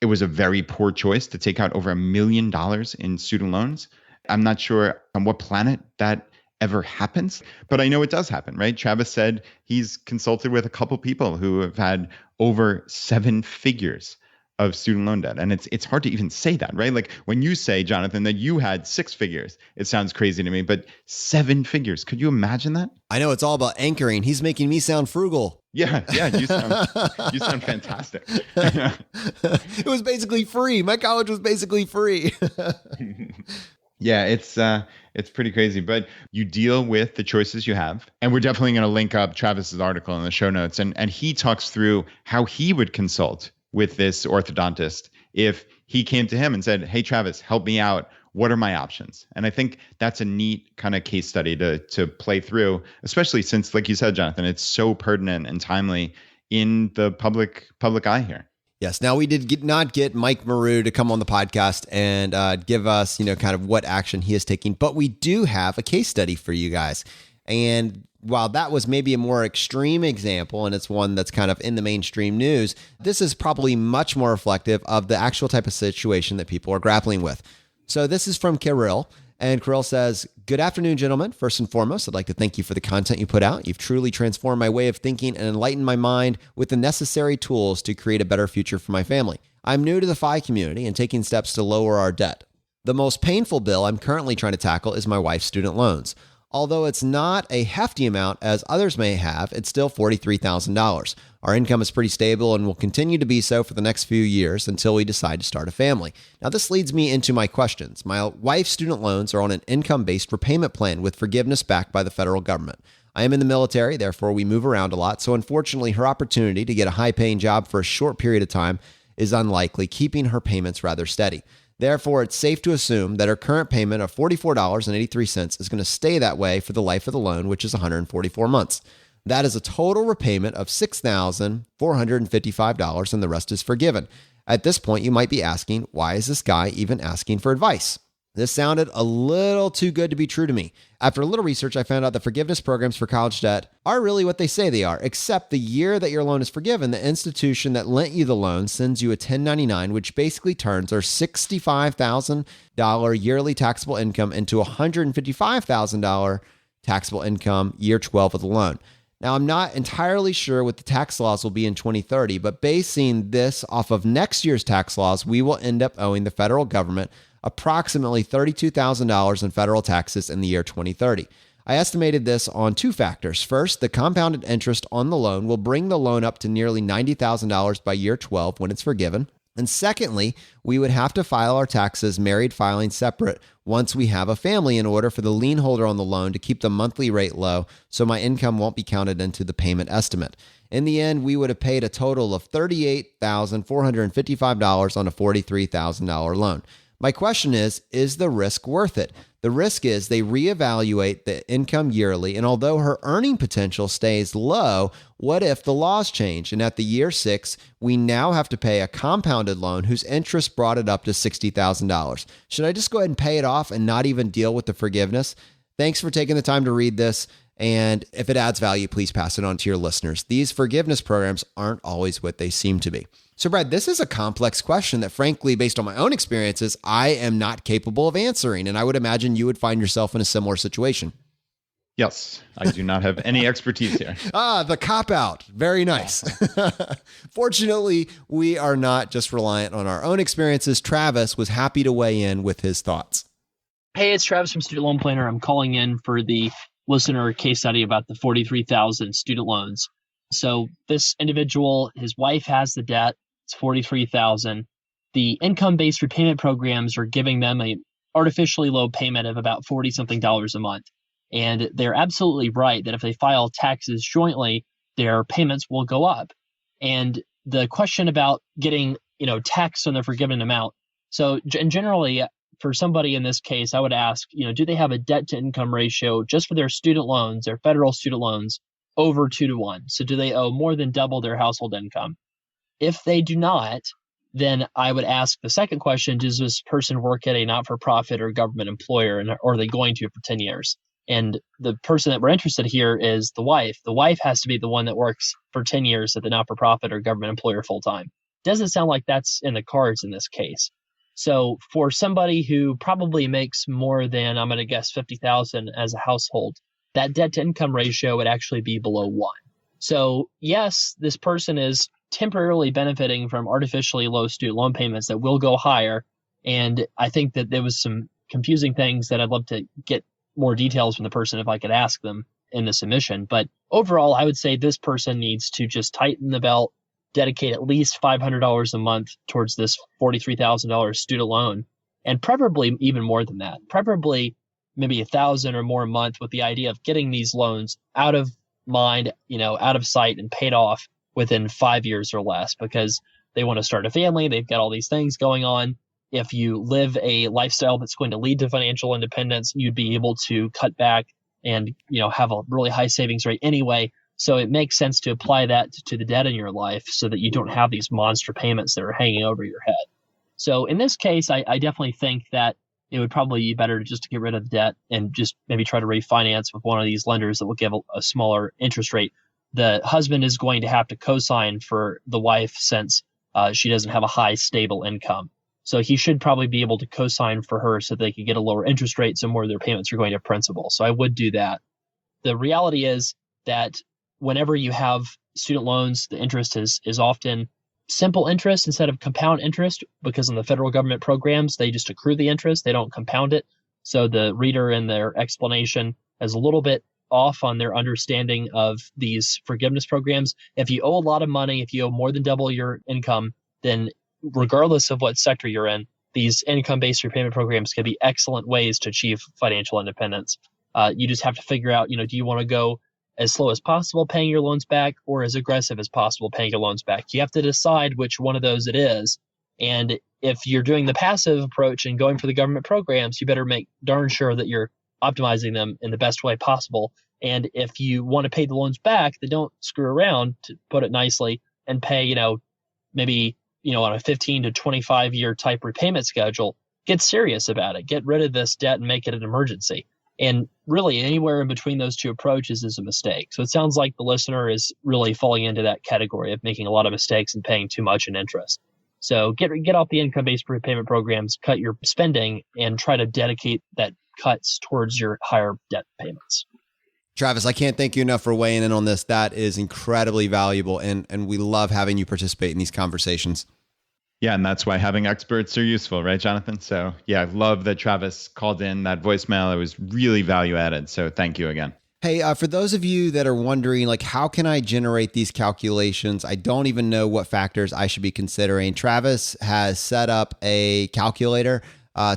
S3: it was a very poor choice to take out over $1 million in student loans. I'm not sure on what planet that ever happens, but I know it does happen, right? Travis said he's consulted with a couple people who have had over 7 figures of student loan debt. And it's hard to even say that, right? Like when you say, Jonathan, that you had 6 figures, it sounds crazy to me, but 7 figures, could you imagine that?
S1: I know it's all about anchoring. He's making me sound frugal.
S3: Yeah, you sound fantastic.
S1: It was basically free. My college was basically free.
S3: Yeah, it's pretty crazy, but you deal with the choices you have. And we're definitely going to link up Travis's article in the show notes. And he talks through how he would consult with this orthodontist if he came to him and said, hey, Travis, help me out. What are my options? And I think that's a neat kind of case study to play through, especially since, like you said, Jonathan, it's so pertinent and timely in the public eye here.
S1: Yes. Now, we did not get Mike Maru to come on the podcast and give us, kind of what action he is taking, but we do have a case study for you guys. And while that was maybe a more extreme example, and it's one that's kind of in the mainstream news, this is probably much more reflective of the actual type of situation that people are grappling with. So this is from Kirill, and Kirill says, "Good afternoon, gentlemen. First and foremost, I'd like to thank you for the content you put out. You've truly transformed my way of thinking and enlightened my mind with the necessary tools to create a better future for my family. I'm new to the FI community and taking steps to lower our debt. The most painful bill I'm currently trying to tackle is my wife's student loans. Although it's not a hefty amount as others may have, it's still $43,000. Our income is pretty stable and will continue to be so for the next few years until we decide to start a family. Now, this leads me into my questions. My wife's student loans are on an income-based repayment plan with forgiveness backed by the federal government. I am in the military, therefore we move around a lot, so unfortunately her opportunity to get a high-paying job for a short period of time is unlikely, keeping her payments rather steady. Therefore, it's safe to assume that her current payment of $44.83 is going to stay that way for the life of the loan, which is 144 months. That is a total repayment of $6,455, and the rest is forgiven. At this point, you might be asking, why is this guy even asking for advice? This sounded a little too good to be true to me. After a little research, I found out that forgiveness programs for college debt are really what they say they are, except the year that your loan is forgiven, the institution that lent you the loan sends you a 1099, which basically turns our $65,000 yearly taxable income into $155,000 taxable income year 12 of the loan. Now, I'm not entirely sure what the tax laws will be in 2030, but basing this off of next year's tax laws, we will end up owing the federal government approximately $32,000 in federal taxes in the year 2030. I estimated this on two factors. First, the compounded interest on the loan will bring the loan up to nearly $90,000 by year 12 when it's forgiven. And secondly, we would have to file our taxes married filing separate once we have a family in order for the lien holder on the loan to keep the monthly rate low so my income won't be counted into the payment estimate. In the end, we would have paid a total of $38,455 on a $43,000 loan. My question is the risk worth it? The risk is they reevaluate the income yearly, and although her earning potential stays low, what if the laws change? And at the year 6, we now have to pay a compounded loan whose interest brought it up to $60,000. Should I just go ahead and pay it off and not even deal with the forgiveness? Thanks for taking the time to read this. And if it adds value, please pass it on to your listeners. These forgiveness programs aren't always what they seem to be. So, Brad, this is a complex question that, frankly, based on my own experiences, I am not capable of answering. And I would imagine you would find yourself in a similar situation.
S3: Yes, I do not have any expertise here.
S1: The cop-out. Very nice. Fortunately, we are not just reliant on our own experiences. Travis was happy to weigh in with his thoughts.
S4: Hey, it's Travis from Student Loan Planner. I'm calling in for the listener case study about the 43,000 student loans. So this individual, his wife has the debt. It's 43,000. The income-based repayment programs are giving them a artificially low payment of about $40-something a month. And they're absolutely right that if they file taxes jointly, their payments will go up. And the question about getting, taxed on the forgiven amount. So generally, for somebody in this case, I would ask, do they have a debt to income ratio just for their student loans, their federal student loans, over 2-to-1? So do they owe more than double their household income? If they do not, then I would ask the second question, does this person work at a not-for-profit or government employer, or are they going to for 10 years? And the person that we're interested here is the wife. The wife has to be the one that works for 10 years at the not-for-profit or government employer full-time. Doesn't sound like that's in the cards in this case. So for somebody who probably makes more than, I'm going to guess, $50,000 as a household, that debt to income ratio would actually be below 1. So yes, this person is temporarily benefiting from artificially low student loan payments that will go higher. And I think that there was some confusing things that I'd love to get more details from the person if I could ask them in the submission. But overall, I would say this person needs to just tighten the belt, dedicate at least $500 a month towards this $43,000 student loan, and preferably even more than that, preferably maybe $1,000 or more a month, with the idea of getting these loans out of mind, out of sight, and paid off within 5 years or less, because they want to start a family. They've got all these things going on. If you live a lifestyle that's going to lead to financial independence, you'd be able to cut back and, have a really high savings rate anyway. So it makes sense to apply that to the debt in your life so that you don't have these monster payments that are hanging over your head. So in this case, I definitely think that it would probably be better just to get rid of the debt and just maybe try to refinance with one of these lenders that will give a smaller interest rate. The husband is going to have to co-sign for the wife since she doesn't have a high stable income. So he should probably be able to co-sign for her so they could get a lower interest rate, so more of their payments are going to principal. So I would do that. The reality is that whenever you have student loans, the interest is often simple interest instead of compound interest, because in the federal government programs, they just accrue the interest. They don't compound it. So the reader in their explanation is a little bit off on their understanding of these forgiveness programs. If you owe a lot of money, if you owe more than double your income, then regardless of what sector you're in, these income-based repayment programs can be excellent ways to achieve financial independence. You just have to figure out, do you want to go as slow as possible paying your loans back or as aggressive as possible paying your loans back? You have to decide which one of those it is. And if you're doing the passive approach and going for the government programs, you better make darn sure that you're optimizing them in the best way possible. And if you want to pay the loans back, then don't screw around, to put it nicely, and pay, maybe, on a 15 to 25 year type repayment schedule. Get serious about it. Get rid of this debt and make it an emergency. And really anywhere in between those two approaches is a mistake. So it sounds like the listener is really falling into that category of making a lot of mistakes and paying too much in interest. So get off the income-based repayment programs, cut your spending, and try to dedicate that cuts towards your higher debt payments.
S1: Travis, I can't thank you enough for weighing in on this. That is incredibly valuable, and we love having you participate in these conversations.
S3: Yeah, and that's why having experts are useful, right, Jonathan? So yeah, I love that Travis called in that voicemail. It was really value added. So thank you again.
S1: Hey, for those of you that are wondering, how can I generate these calculations? I don't even know what factors I should be considering. Travis has set up a calculator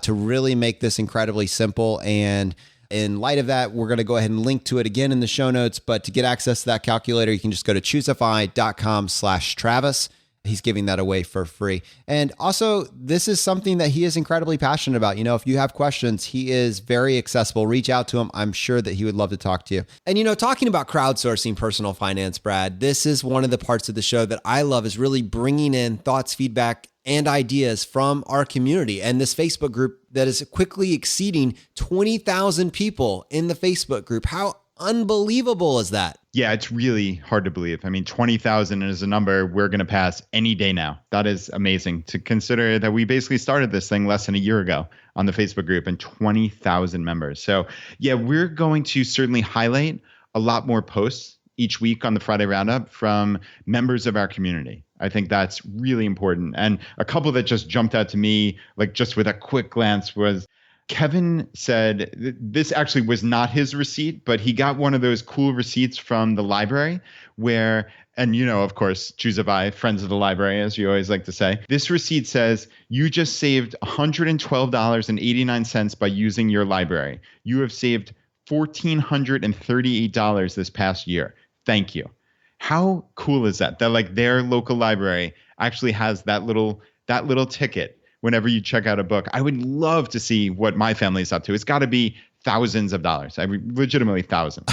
S1: to really make this incredibly simple. And in light of that, we're going to go ahead and link to it again in the show notes. But to get access to that calculator, you can just go to choosify.com/Travis. He's giving that away for free. And also, this is something that he is incredibly passionate about. If you have questions, he is very accessible. Reach out to him. I'm sure that he would love to talk to you. And, talking about crowdsourcing personal finance, Brad, this is one of the parts of the show that I love, is really bringing in thoughts, feedback, and ideas from our community and this Facebook group that is quickly exceeding 20,000 people in the Facebook group. How unbelievable is that?
S3: Yeah, it's really hard to believe. I mean, 20,000 is a number we're going to pass any day now. That is amazing to consider that we basically started this thing less than a year ago on the Facebook group and 20,000 members. So yeah, we're going to certainly highlight a lot more posts each week on the Friday Roundup from members of our community. I think that's really important. And a couple that just jumped out to me, just with a quick glance, was Kevin said this actually was not his receipt, but he got one of those cool receipts from the library where, and of course, Choosify, friends of the library, as you always like to say. This receipt says, you just saved $112.89 by using your library. You have saved $1,438 this past year. Thank you. How cool is that? That their local library actually has that little ticket whenever you check out a book. I would love to see what my family's up to. It's got to be thousands of dollars. I mean, legitimately thousands.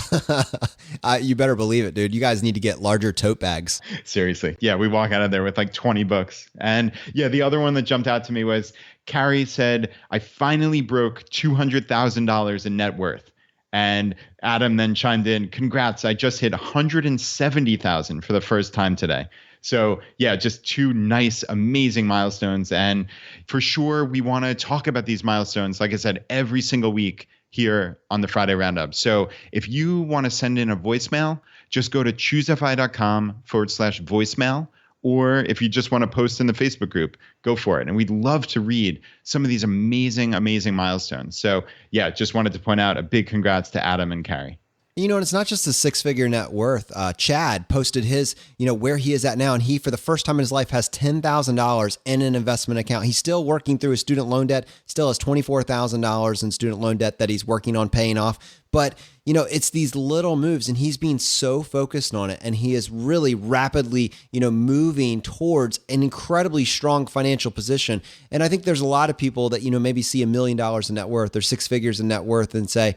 S1: You better believe it, dude. You guys need to get larger tote bags.
S3: Seriously. Yeah, we walk out of there with 20 books. And yeah, the other one that jumped out to me was Carrie said, I finally broke $200,000 in net worth. And Adam then chimed in, congrats, I just hit $170,000 for the first time today. So yeah, just two nice, amazing milestones. And for sure, we want to talk about these milestones, like I said, every single week here on the Friday Roundup. So if you want to send in a voicemail, just go to choosify.com/voicemail. Or if you just want to post in the Facebook group, go for it. And we'd love to read some of these amazing, amazing milestones. So yeah, just wanted to point out a big congrats to Adam and Carrie.
S1: And it's not just a six-figure net worth. Chad posted his, where he is at now. And he, for the first time in his life, has $10,000 in an investment account. He's still working through his student loan debt, still has $24,000 in student loan debt that he's working on paying off. But, it's these little moves, and he's being so focused on it. And he is really rapidly, moving towards an incredibly strong financial position. And I think there's a lot of people that, maybe see $1 million in net worth or six figures in net worth and say,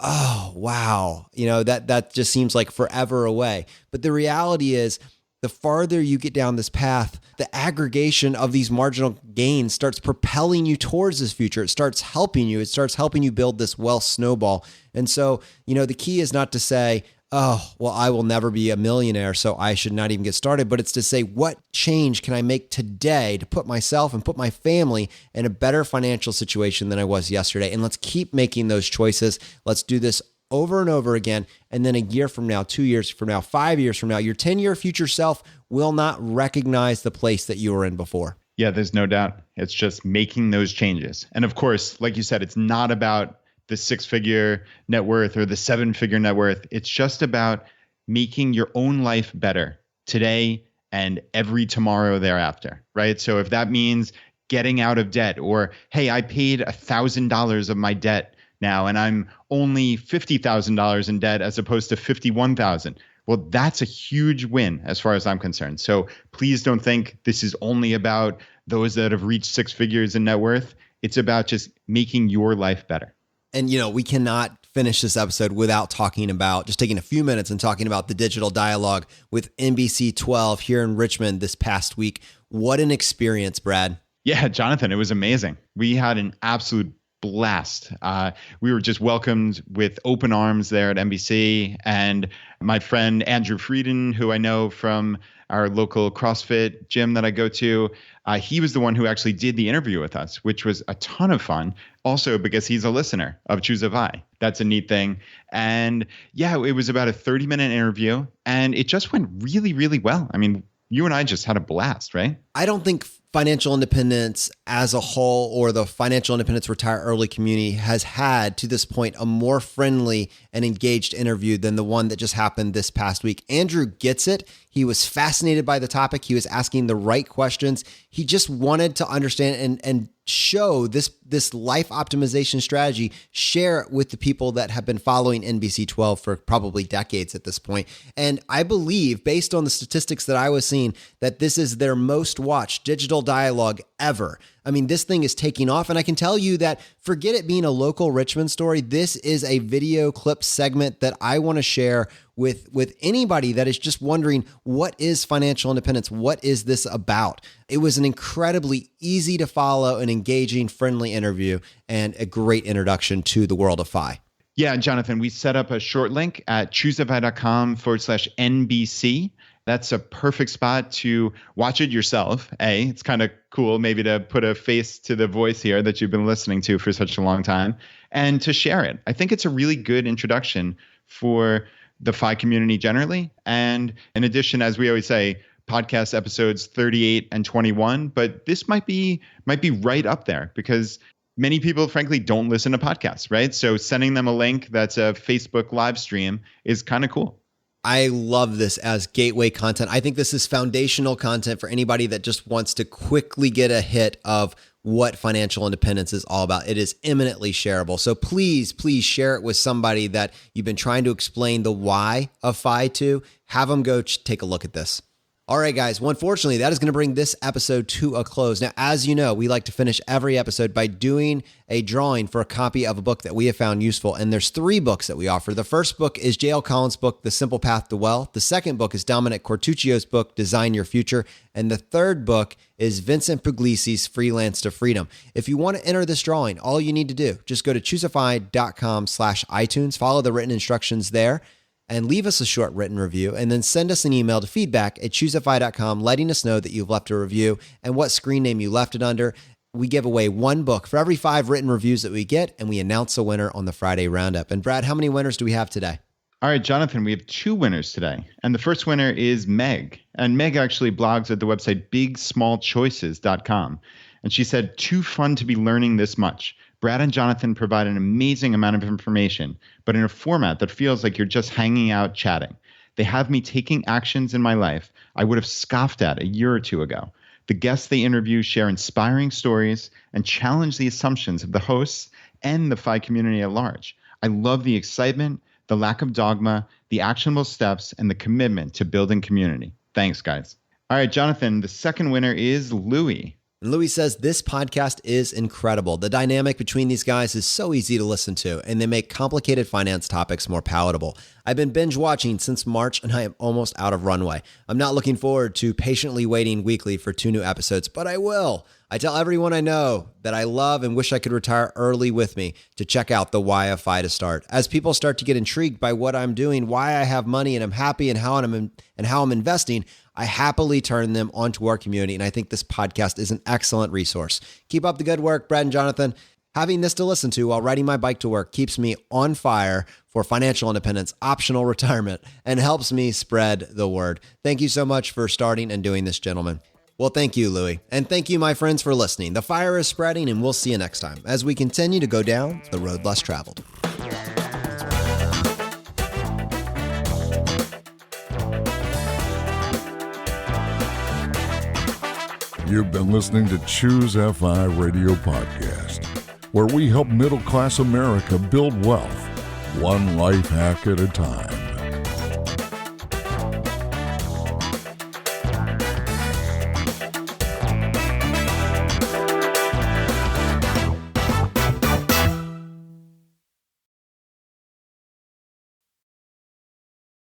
S1: oh, wow. That just seems like forever away. But the reality is, the farther you get down this path, the aggregation of these marginal gains starts propelling you towards this future. It starts helping you. It starts helping you build this wealth snowball. And so, the key is not to say, oh, well, I will never be a millionaire, so I should not even get started. But it's to say, what change can I make today to put myself and put my family in a better financial situation than I was yesterday? And let's keep making those choices. Let's do this over and over again. And then a year from now, 2 years from now, 5 years from now, your 10-year future self will not recognize the place that you were in before.
S3: Yeah, there's no doubt. It's just making those changes. And of course, like you said, it's not about the 6-figure net worth or the 7-figure net worth. It's just about making your own life better today and every tomorrow thereafter, right? So if that means getting out of debt, or, hey, I paid $1,000 of my debt now and I'm only $50,000 in debt as opposed to $51,000. Well, that's a huge win as far as I'm concerned. So please don't think this is only about those that have reached 6 figures in net worth. It's about just making your life better.
S1: And, we cannot finish this episode without talking about, just taking a few minutes and talking about the digital dialogue with NBC 12 here in Richmond this past week. What an experience, Brad.
S3: Yeah, Jonathan, it was amazing. We had an absolute blast. We were just welcomed with open arms there at NBC. And my friend Andrew Frieden, who I know from our local CrossFit gym that I go to, he was the one who actually did the interview with us, which was a ton of fun. Also, because he's a listener of Choose a Vi. That's a neat thing. And yeah, it was about a 30-minute interview, and it just went really, really well. I mean, you and I just had a blast, right?
S1: I don't think financial independence as a whole, or the financial independence retire early community, has had to this point a more friendly and engaged interview than the one that just happened this past week. Andrew gets it. He was fascinated by the topic. He was asking the right questions. He just wanted to understand and show this life optimization strategy, share it with the people that have been following NBC 12 for probably decades at this point. And I believe, based on the statistics that I was seeing, that this is their most watched digital dialogue ever. I mean, this thing is taking off. And I can tell you that, forget it being a local Richmond story, this is a video clip segment that I want to share with anybody that is just wondering, what is financial independence? What is this about? It was an incredibly easy to follow and engaging, friendly interview, and a great introduction to the world of FI.
S3: Yeah, Jonathan, we set up a short link at chooseafi.com/NBC. That's a perfect spot to watch it yourself. It's kind of cool maybe to put a face to the voice here that you've been listening to for such a long time, and to share it. I think it's a really good introduction for the FI community generally. And in addition, as we always say, podcast episodes 38 and 21, but this might be right up there, because many people, frankly, don't listen to podcasts, right? So sending them a link that's a Facebook live stream is kind of cool.
S1: I love this as gateway content. I think this is foundational content for anybody that just wants to quickly get a hit of what financial independence is all about. It is eminently shareable. So please share it with somebody that you've been trying to explain the why of FI to. Have them go take a look at this. All right, guys. Well, unfortunately, that is going to bring this episode to a close. Now, as you know, we like to finish every episode by doing a drawing for a copy of a book that we have found useful. And there's 3 books that we offer. The first book is J.L. Collins' book, The Simple Path to Wealth. The second book is Dominic Cortuccio's book, Design Your Future. And the third book is Vincent Puglisi's Freelance to Freedom. If you want to enter this drawing, all you need to do, just go to chooseafi.com/iTunes, follow the written instructions there, and leave us a short written review, and then send us an email to feedback@chooseafi.com, letting us know that you've left a review and what screen name you left it under. We give away 1 book for every 5 written reviews that we get, and we announce a winner on the Friday roundup. And Brad, how many winners do we have today?
S3: All right, Jonathan, we have 2 winners today. And the first winner is Meg. And Meg actually blogs at the website bigsmallchoices.com. And she said, "Too fun to be learning this much. Brad and Jonathan provide an amazing amount of information, but in a format that feels like you're just hanging out chatting. They have me taking actions in my life I would have scoffed at a year or 2 ago. The guests they interview share inspiring stories and challenge the assumptions of the hosts and the FI community at large. I love the excitement, the lack of dogma, the actionable steps, and the commitment to building community. Thanks, guys." All right, Jonathan, the second winner is Louie.
S1: And Louis says, "This podcast is incredible. The dynamic between these guys is so easy to listen to, and they make complicated finance topics more palatable. I've been binge watching since March, and I am almost out of runway. I'm not looking forward to patiently waiting weekly for 2 new episodes, but I will. I tell everyone I know that I love and wish I could retire early with me to check out the Why of FI to start. As people start to get intrigued by what I'm doing, why I have money and I'm happy and how I'm investing, I happily turn them onto our community. And I think this podcast is an excellent resource. Keep up the good work, Brad and Jonathan. Having this to listen to while riding my bike to work keeps me on fire for financial independence, optional retirement, and helps me spread the word. Thank you so much for starting and doing this, gentlemen. Well, thank you, Louie. And thank you, my friends, for listening. The fire is spreading, and we'll see you next time as we continue to go down the road less traveled.
S2: You've been listening to Choose FI Radio Podcast, where we help middle-class America build wealth, one life hack at a time.